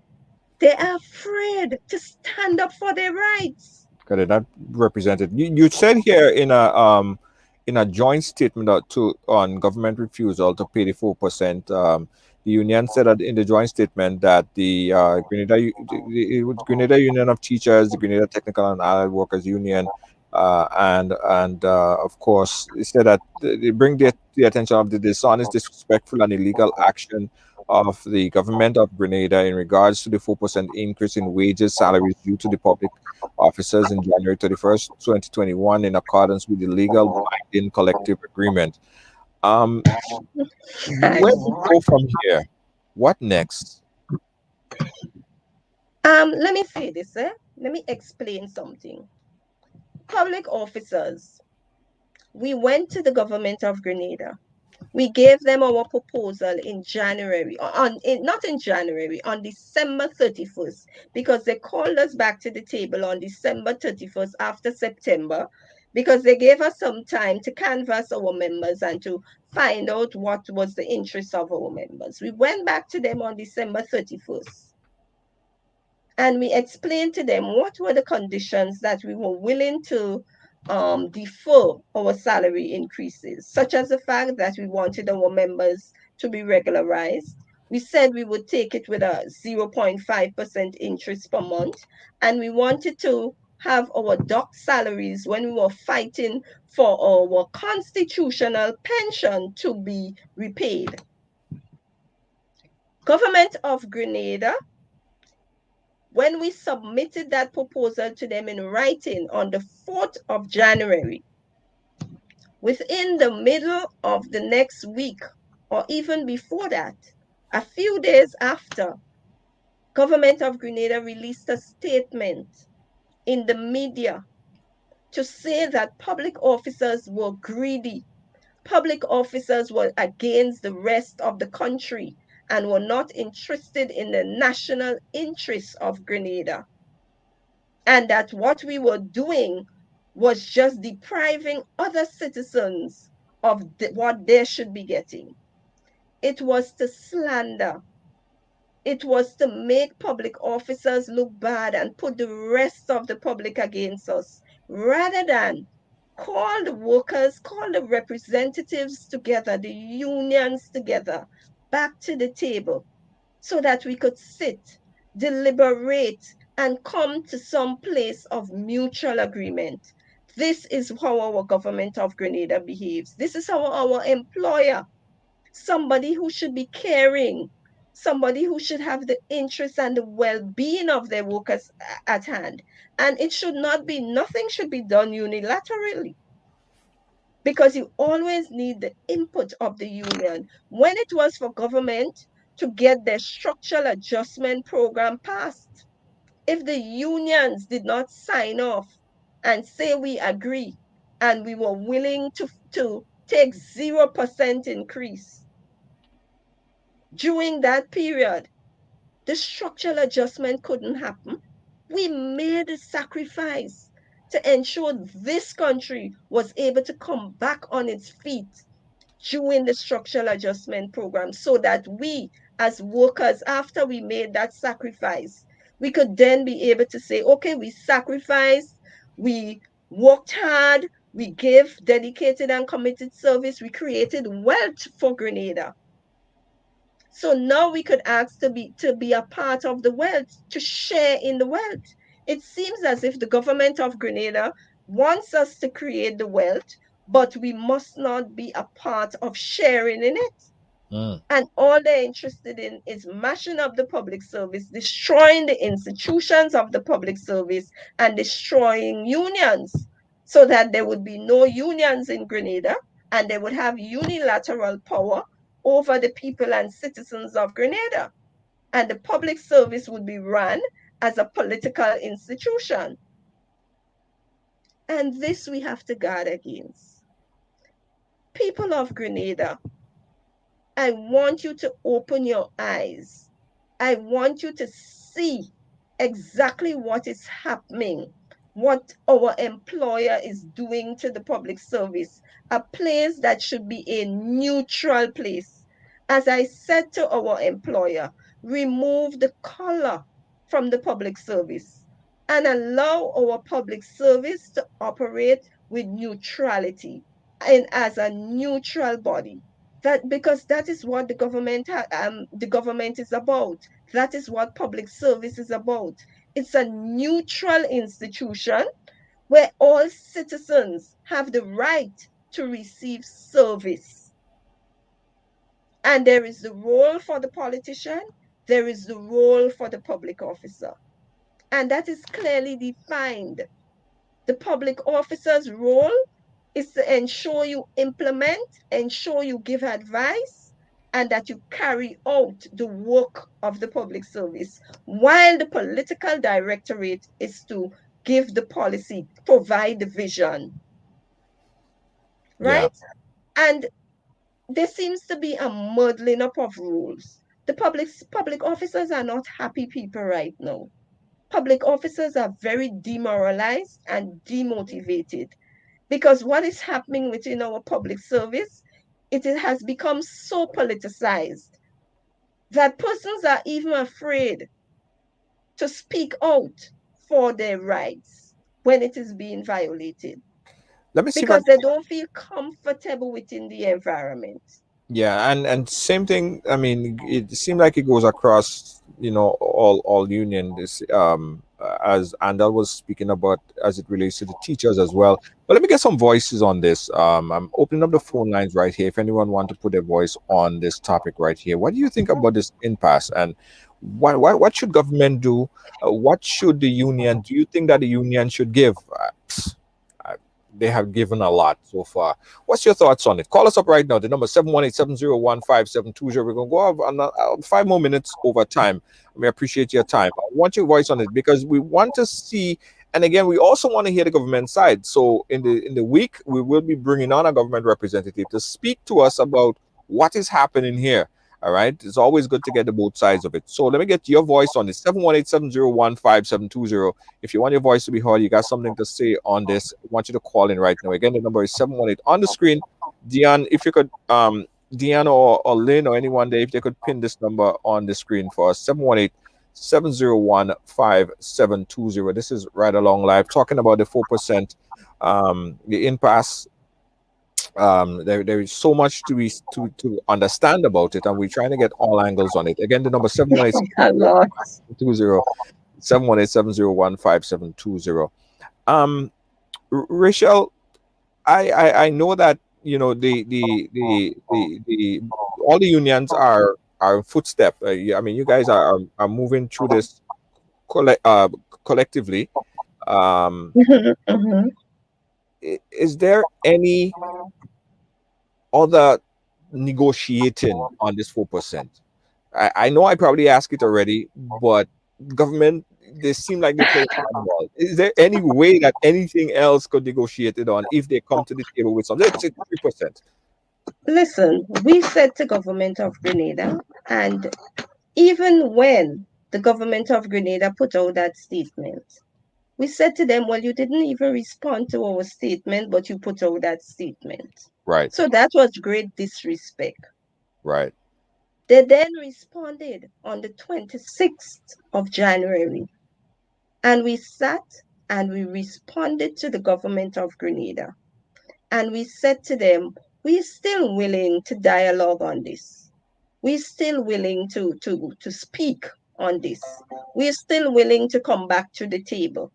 they are afraid to stand up for their rights. Because they're not represented. You said here in a joint statement to on government refusal to pay the 4%. The union said that in the joint statement that the Grenada Union of Teachers, the Grenada Technical and Allied Workers Union, and of course, it said that they bring the attention of the dishonest, disrespectful, and illegal action of the government of Grenada in regards to the 4% increase in wages, salaries due to the public officers in January 31st, 2021, in accordance with the legal binding collective agreement. Um, where do we go from here? What next? Let me say this, eh? Let me explain something. Public officers, we went to the government of Grenada. We gave them our proposal in January, not in January, on December 31st, because they called us back to the table on December 31st after September, because they gave us some time to canvass our members and to find out what was the interest of our members. We went back to them on December 31st, and we explained to them what were the conditions that we were willing to defer our salary increases, such as the fact that we wanted our members to be regularized. We said we would take it with a 0.5% interest per month, and we wanted to have our dock salaries when we were fighting for our constitutional pension to be repaid. Government of Grenada, when we submitted that proposal to them in writing on the 4th of January, within the middle of the next week, or even before that, a few days after, Government of Grenada released a statement in the media to say that public officers were greedy. Public officers were against the rest of the country and were not interested in the national interests of Grenada, and that what we were doing was just depriving other citizens of what they should be getting. It was to slander. It was to make public officers look bad and put the rest of the public against us, rather than call the workers, call the representatives together, the unions together, back to the table, so that we could sit, deliberate, and come to some place of mutual agreement. This is how our government of Grenada behaves. This is how our employer, somebody who should be caring, somebody who should have the interests and the well-being of their workers at hand. And it should not be, nothing should be done unilaterally, because you always need the input of the union. When it was for government to get their structural adjustment program passed. If the unions did not sign off and say we agree and we were willing to take 0% increase during that period, the structural adjustment couldn't happen. We made a sacrifice to ensure this country was able to come back on its feet during the structural adjustment program so that we, as workers, after we made that sacrifice, we could then be able to say, okay, we sacrificed, we worked hard, we gave dedicated and committed service, we created wealth for Grenada. So now we could ask to be a part of the wealth, to share in the wealth. It seems as if the government of Grenada wants us to create the wealth, but we must not be a part of sharing in it. And all they're interested in is mashing up the public service, destroying the institutions of the public service, and destroying unions so that there would be no unions in Grenada and they would have unilateral power over the people and citizens of Grenada. And the public service would be run as a political institution. And this we have to guard against. People of Grenada, I want you to open your eyes. I want you to see exactly what is happening, what our employer is doing to the public service, a place that should be a neutral place. As I said to our employer, remove the color from the public service and allow our public service to operate with neutrality and as a neutral body. That because that is what the government is about. That is what public service is about. It's a neutral institution where all citizens have the right to receive service. And there is the role for the politician, there is the role for the public officer. And that is clearly defined. The public officer's role is to ensure you implement, ensure you give advice, and that you carry out the work of the public service, while the political directorate is to give the policy, provide the vision, Yeah. right? And there seems to be a muddling up of rules. The public officers are not happy people right now. Public officers are very demoralized and demotivated because what is happening within our public service, it has become so politicized that persons are even afraid to speak out for their rights when it is being violated Let me see if I because they don't feel comfortable within the environment. Yeah, and same thing. I mean, it seemed like it goes across, all union. This as Andal was speaking about, as it relates to the teachers as well. But let me get some voices on this. I'm opening up the phone lines right here. If anyone want to put their voice on this topic right here, what do you think about this impasse, and what should government do? What should the union? Do you think that the union should give? They have given a lot so far. What's your thoughts on it? Call us up right now. The number 718-701-5720. We're gonna go on 5 more minutes over time. We appreciate your time. I want your voice on it because we want to see, and again, we also want to hear the government side. So in the week, we will be bringing on a government representative to speak to us about what is happening here. All right. It's always good to get the both sides of it. So let me get your voice on this 718-701-5720. If you want your voice to be heard, you got something to say on this, I want you to call in right now. Again, the number is 718 on the screen. Dion, if you could, Dion or Lynn or anyone there, if they could pin this number on the screen for us, 718-701-5720. This is Right Along Live, talking about the 4%, the impasse. There is so much to understand about it, and we're trying to get all angles on it. Again, the number 718-701-5720. 718-701-5720. Rachel, I know that the all the unions are in footstep. I mean, you guys are moving through this collectively. Is there any other negotiating on this 4%? I know I probably asked it already, but government, they seem like they're playing handball. Is there any way that anything else could negotiate it on if they come to the table with something? Let's say 3%. Listen, we said to government of Grenada, and even when the government of Grenada put out that statement, we said to them, well, you didn't even respond to our statement, but you put out that statement. Right, So that was great disrespect. right. They then responded on the 26th of January, and we sat and we responded to the government of Grenada. And we said to them, we're still willing to dialogue on this. We're still willing to speak on this. We're still willing to come back to the table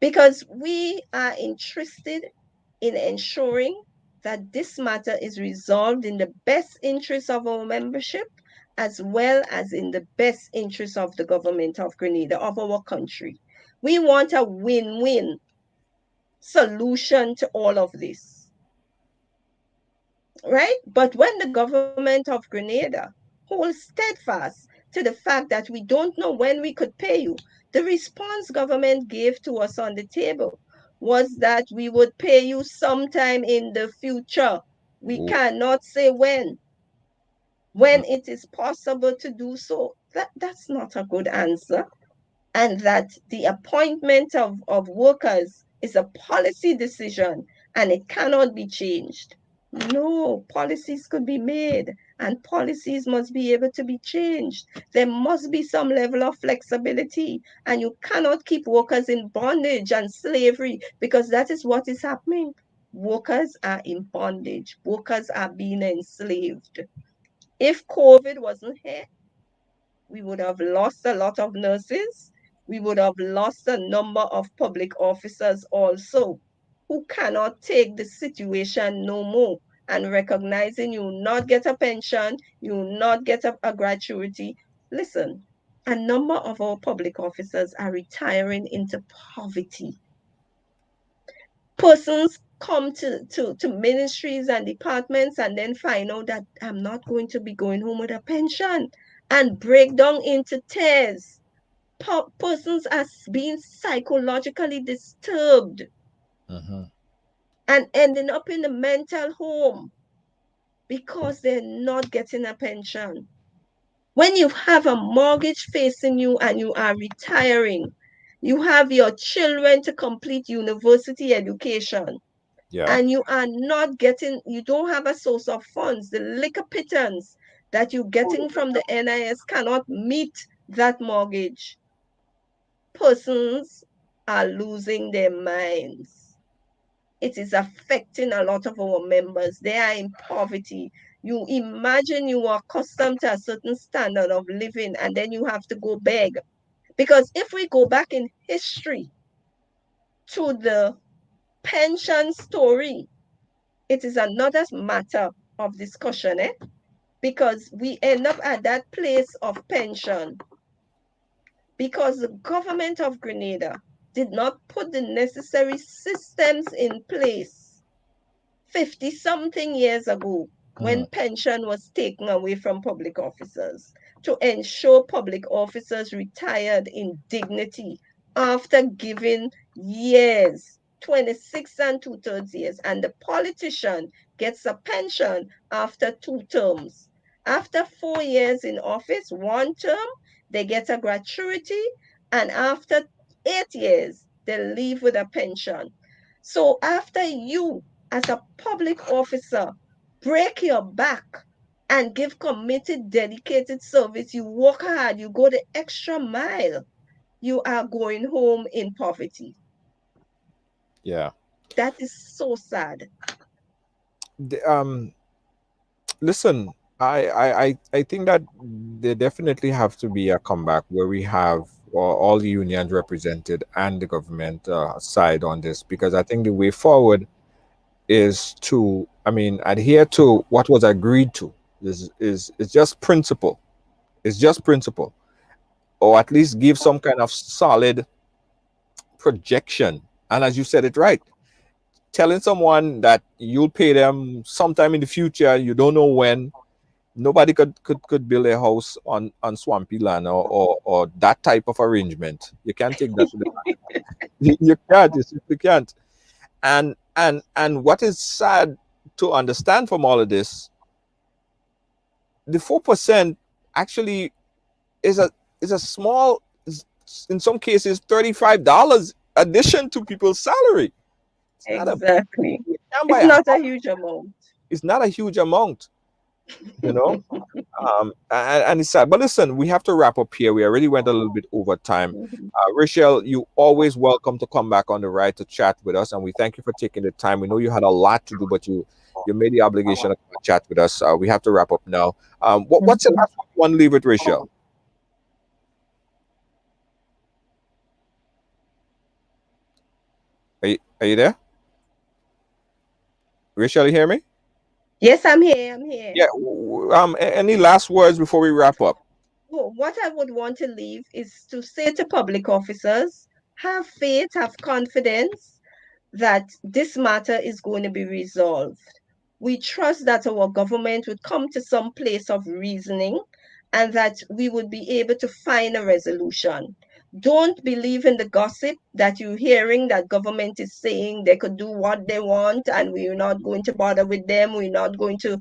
because we are interested in ensuring that this matter is resolved in the best interest of our membership as well as in the best interest of the government of Grenada, of our country. We want a win-win solution to all of this, right? But when the government of Grenada holds steadfast to the fact that we don't know when we could pay you, the response government gave to us on the table was that we would pay you sometime in the future. We Ooh, cannot say when it is possible to do so. That's not a good answer. And that the appointment of workers is a policy decision and it cannot be changed. No, policies could be made and policies must be able to be changed. There must be some level of flexibility, and you cannot keep workers in bondage and slavery because that is what is happening. Workers are in bondage, workers are being enslaved. If COVID wasn't here, we would have lost a lot of nurses. We would have lost a number of public officers also who cannot take the situation no more and recognizing you not get a pension, you not get a gratuity. Listen, a number of our public officers are retiring into poverty. Persons come to ministries and departments and then find out that I'm not going to be going home with a pension and break down into tears. Persons are being psychologically disturbed mhm. and ending up in the mental home because they're not getting a pension. When you have a mortgage facing you and you are retiring, you have your children to complete university education, Yeah. and you are not getting, you don't have a source of funds. The liquor pittance that you're getting from the NIS cannot meet that mortgage. Persons are losing their minds. It is affecting a lot of our members. They are in poverty. You imagine you are accustomed to a certain standard of living and then you have to go beg. Because if we go back in history to the pension story, it is another matter of discussion, because we end up at that place of pension because the government of Grenada did not put the necessary systems in place 50 something years ago Mhm. when pension was taken away from public officers to ensure public officers retired in dignity after giving years, 26 and two-thirds years, and the politician gets a pension after 2 terms. After 4 years in office, 1 term, they get a gratuity, and after 8 years, they leave with a pension. So after you as a public officer, break your back and give committed, dedicated service. You work hard, you go the extra mile. You are going home in poverty. Yeah. That is so sad. The, listen, I think that there definitely have to be a comeback where we have all the unions represented and the government side on this, because I think the way forward is to, I mean, adhere to what was agreed to. Is it's just principle. It's just principle, or at least give some kind of solid projection. And as you said it right, telling someone that you'll pay them sometime in the future, you don't know when, Nobody could build a house on swampy land, or that type of arrangement. You can't take that to the you can't, you simply can't. And what is sad to understand from all of this, the 4% actually is a small, in some cases, $35 addition to people's salary. It's not a Exactly. you can't buy It's a not a house. huge amount. It's not a huge amount, you know. And it's sad. But listen, we have to wrap up here. We already went a little bit over time. Mhm. Rachel, you always welcome to come back on the ride to chat with us, and we thank you for taking the time. We know you had a lot to do, but you made the obligation to come and chat with us. We have to wrap up now. What's the last one you want to leave with, Rachel? Are you there? Rachel, you hear me? Yes, I'm here. I'm here. Yeah. Any last words before we wrap up? Well, what I would want to leave is to say to public officers, have faith, have confidence that this matter is going to be resolved. We trust that our government would come to some place of reasoning and that we would be able to find a resolution. Don't believe in the gossip that you're hearing that government is saying they could do what they want and we're not going to bother with them, we're not going to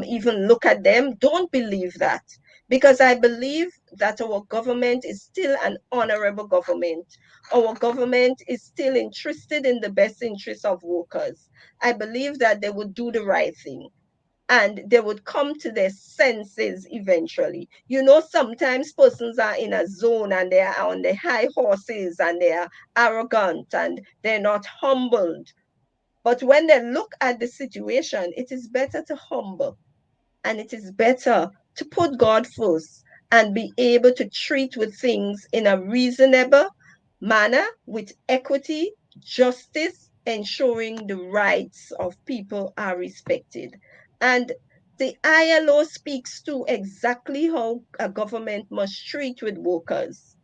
even look at them. Don't believe that, because I believe that our government is still an honorable government. Our government is still interested in the best interests of workers. I believe that they would do the right thing and they would come to their senses eventually. You know, sometimes persons are in a zone and they are on the high horses and they are arrogant and they're not humbled. But when they look at the situation, it is better to humble and it is better to put God first and be able to treat with things in a reasonable manner with equity, justice, ensuring the rights of people are respected. And the ILO speaks to exactly how a government must treat with workers.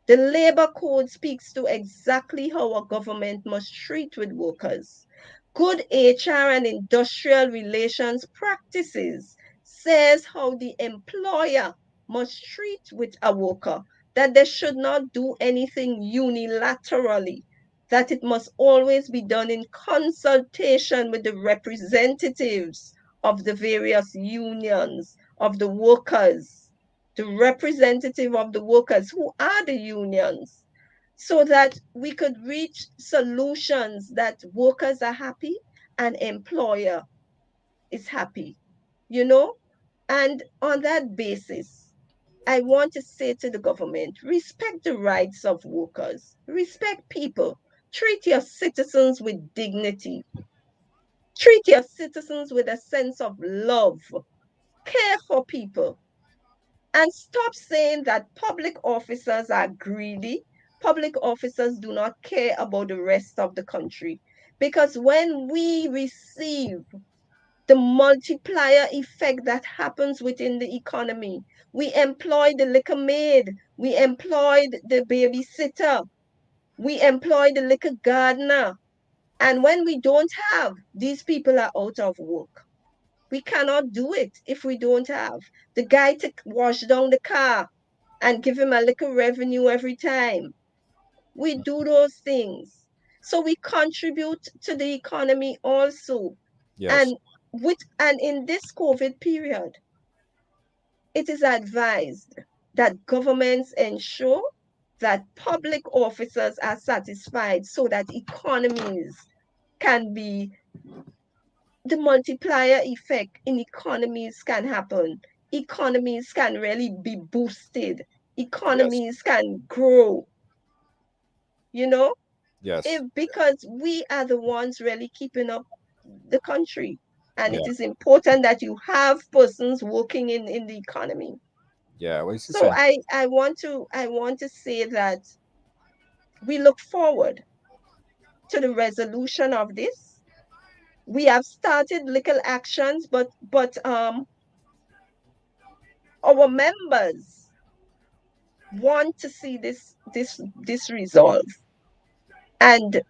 The labor code speaks to exactly how a government must treat with workers. Good HR and industrial relations practices says how the employer must treat with a worker, that they should not do anything unilaterally, that it must always be done in consultation with the representatives of the various unions of the workers, the representative of the workers who are the unions, so that we could reach solutions that workers are happy and employer is happy, you know? And on that basis, I want to say to the government, respect the rights of workers, respect people, treat your citizens with dignity, treat your citizens with a sense of love, care for people, and stop saying that public officers are greedy. Public officers do not care about the rest of the country. Because when we receive the multiplier effect that happens within the economy, we employ the liquor maid, we employ the babysitter, we employ the liquor gardener. And when we don't have, these people are out of work. We cannot do it if we don't have the guy to wash down the car and give him a little revenue every time. We do those things. So we contribute to the economy also. Yes. And and in this COVID period, it is advised that governments ensure that public officers are satisfied so that economies can be the multiplier effect in economies can happen. Economies can really be boosted. Yes. Economies can grow, you know, if Yes. because we are the ones really keeping up the country. And it Yeah. is important that you have persons working in the economy. Yeah. Well, it's So essential. I want to say that we look forward to the resolution of this. We have started little actions, but our members want to see this resolve. And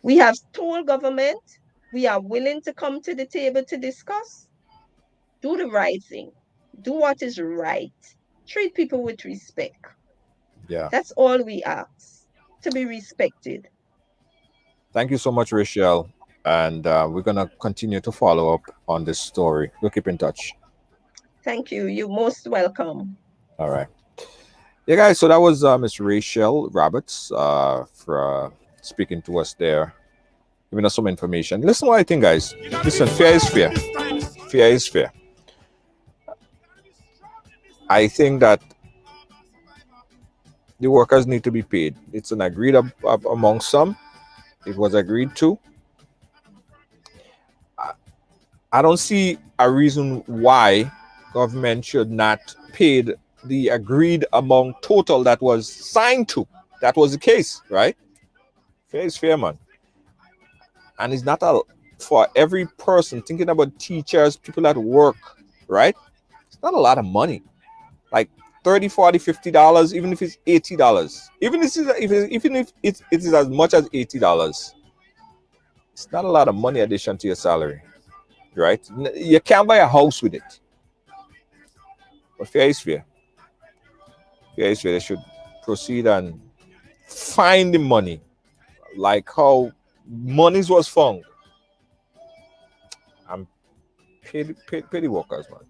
we have told government we are willing to come to the table to discuss. Do the right thing. Do what is right. Treat people with respect. Yeah. That's all we ask, to be respected. Thank you so much, Rachel. And we're going to continue to follow up on this story. We'll keep in touch. Thank you. You're most welcome. All right. Yeah, guys. So that was Miss Rachel Roberts for speaking to us there, giving us some information. Listen what I think, guys. Listen, fear is fair. Fear is fair. I think that the workers need to be paid. It's an agreed among some. It was agreed to. I don't see a reason why government should not pay the agreed among total that was signed to. That was the case, right? Fair is fair, man. And it's not for every person thinking about teachers, people that work, right? It's not a lot of money. Like $30, $40, $50, even if it's $80. Even if it is as much as $80. It's not a lot of money addition to your salary, right? You can't buy a house with it. But fair is fair. Fair is fair. They should proceed and find the money, like how monies was found. And pay the workers, man.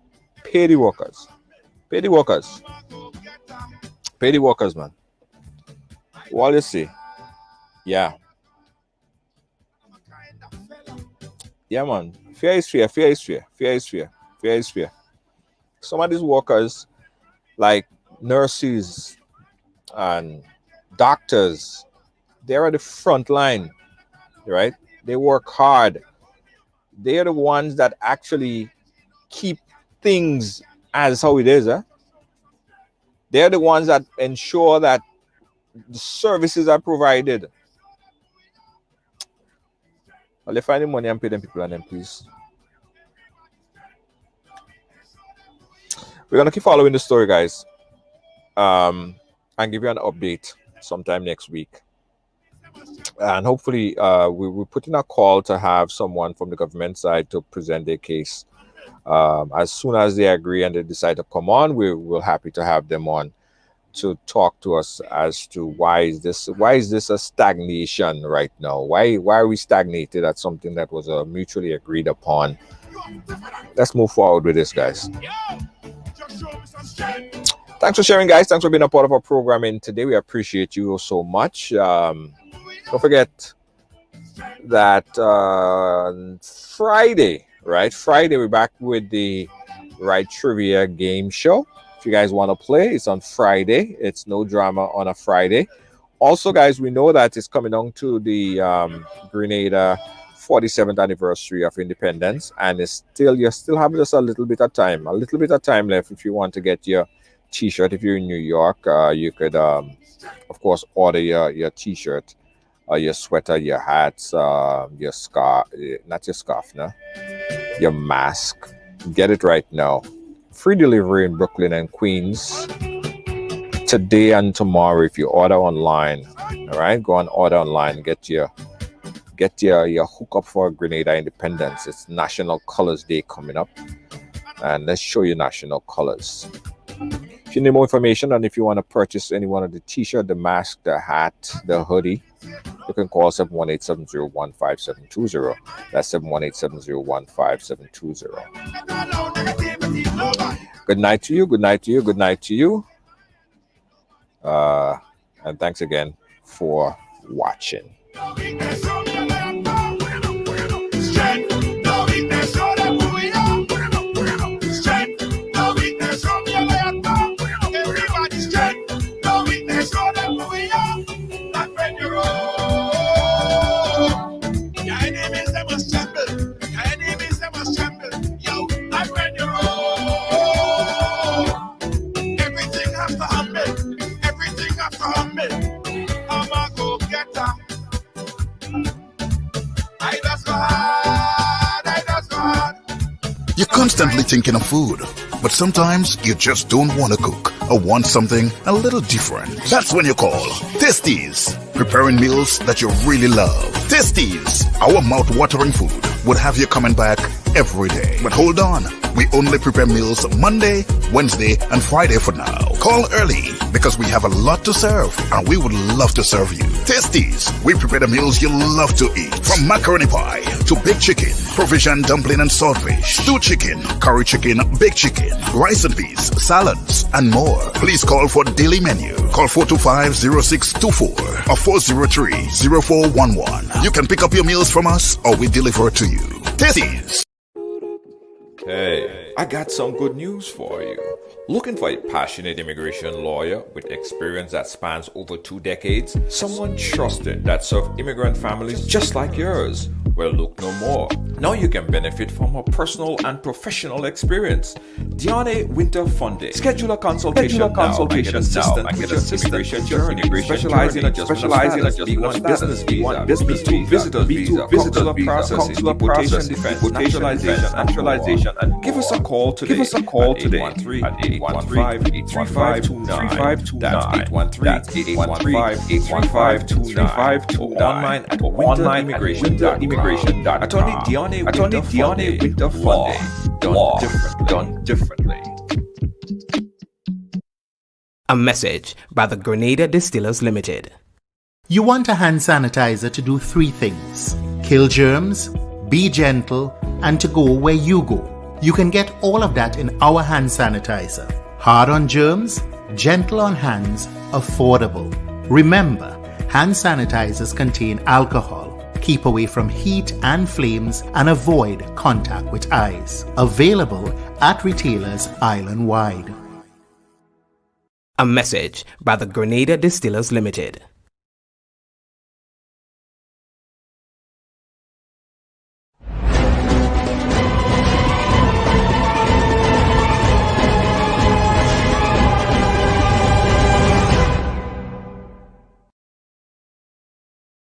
Pay the workers. Pay the workers. Pay the workers, man. What you say? Yeah. Yeah, man. Fair is fair. Fair is fair. Fair is fair. Fair is fair. Some of these workers, like nurses and doctors, they're at the front line, right? They work hard. They are the ones that actually keep things as how it is. They're the ones that ensure that the services are provided. Well, they find the money and pay them people and them, please. We're gonna keep following the story, guys, and give you an update sometime next week. And hopefully, we're putting a call to have someone from the government side to present their case. As soon as they agree and they decide to come on, we're happy to have them on to talk to us as to why is this a stagnation right now? Why are we stagnated at something that was mutually agreed upon? Let's move forward with this, guys. Thanks for sharing, guys. Thanks for being a part of our programming today. We appreciate you so much. Don't forget that Friday, right? Friday, we're back with the Ride Trivia game show. If you guys want to play, it's on Friday. It's no drama on a Friday. Also, guys, we know that it's coming on to the Grenada 47th anniversary of independence, and you still have just a little bit of time left if you want to get your t-shirt. If you're in New York, you could of course order your t-shirt, your sweater, your hats, your scarf, not your scarf, no, your mask. Get it right now. Free delivery in Brooklyn and Queens today and tomorrow if you order online. All right, go and order online. Get your hookup for Grenada independence. It's National Colors Day coming up, and let's show you national colors. If you need more information and if you want to purchase any one of the t-shirt, the mask, the hat, the hoodie, you can call 718-701-5720. That's 718-701-5720. Good night to you. Good night to you. Good night to you. And thanks again for watching. You're constantly thinking of food, but sometimes you just don't want to cook or want something a little different. That's when you call Tasties, preparing meals that you really love. Tasties, our mouth-watering food would have you coming back every day. But hold on, We only prepare meals Monday, Wednesday, and Friday for now. Call early because we have a lot to serve and we would love to serve you. Tasties, we prepare the meals you love to eat. From macaroni pie to baked chicken, provision dumpling and saltfish, stewed chicken, curry chicken, baked chicken, rice and peas, salads, and more. Please call for daily menu. Call 425-0624 or 403-0411. You can pick up your meals from us or we deliver to you. Tasties. Hey, I got some good news for you. Looking for a passionate immigration lawyer with experience that spans over 2 decades? Someone trusted that served immigrant families just like yours? Well, look no more. Now you can benefit from her personal and professional experience. Diane Winter Funding. Schedule a consultation now and get assistance with your immigration journey. Specializing in adjustment of status, B1 business visa, B2 visitor visa, consular processing, deportation defense, naturalization, and give us a call today. Give us a call today at 813-815-3529. That's 813-815-3529. Or online at winterimmigration.com. Attorney Diane Winter Funding. Done differently. A message by the Grenada Distillers Limited. You want a hand sanitizer to do 3 things: kill germs, be gentle, and to go where you go. You can get all of that in our hand sanitizer. Hard on germs, gentle on hands, affordable. Remember, hand sanitizers contain alcohol. Keep away from heat and flames and avoid contact with eyes. Available at retailers island-wide. A message by the Grenada Distillers Limited.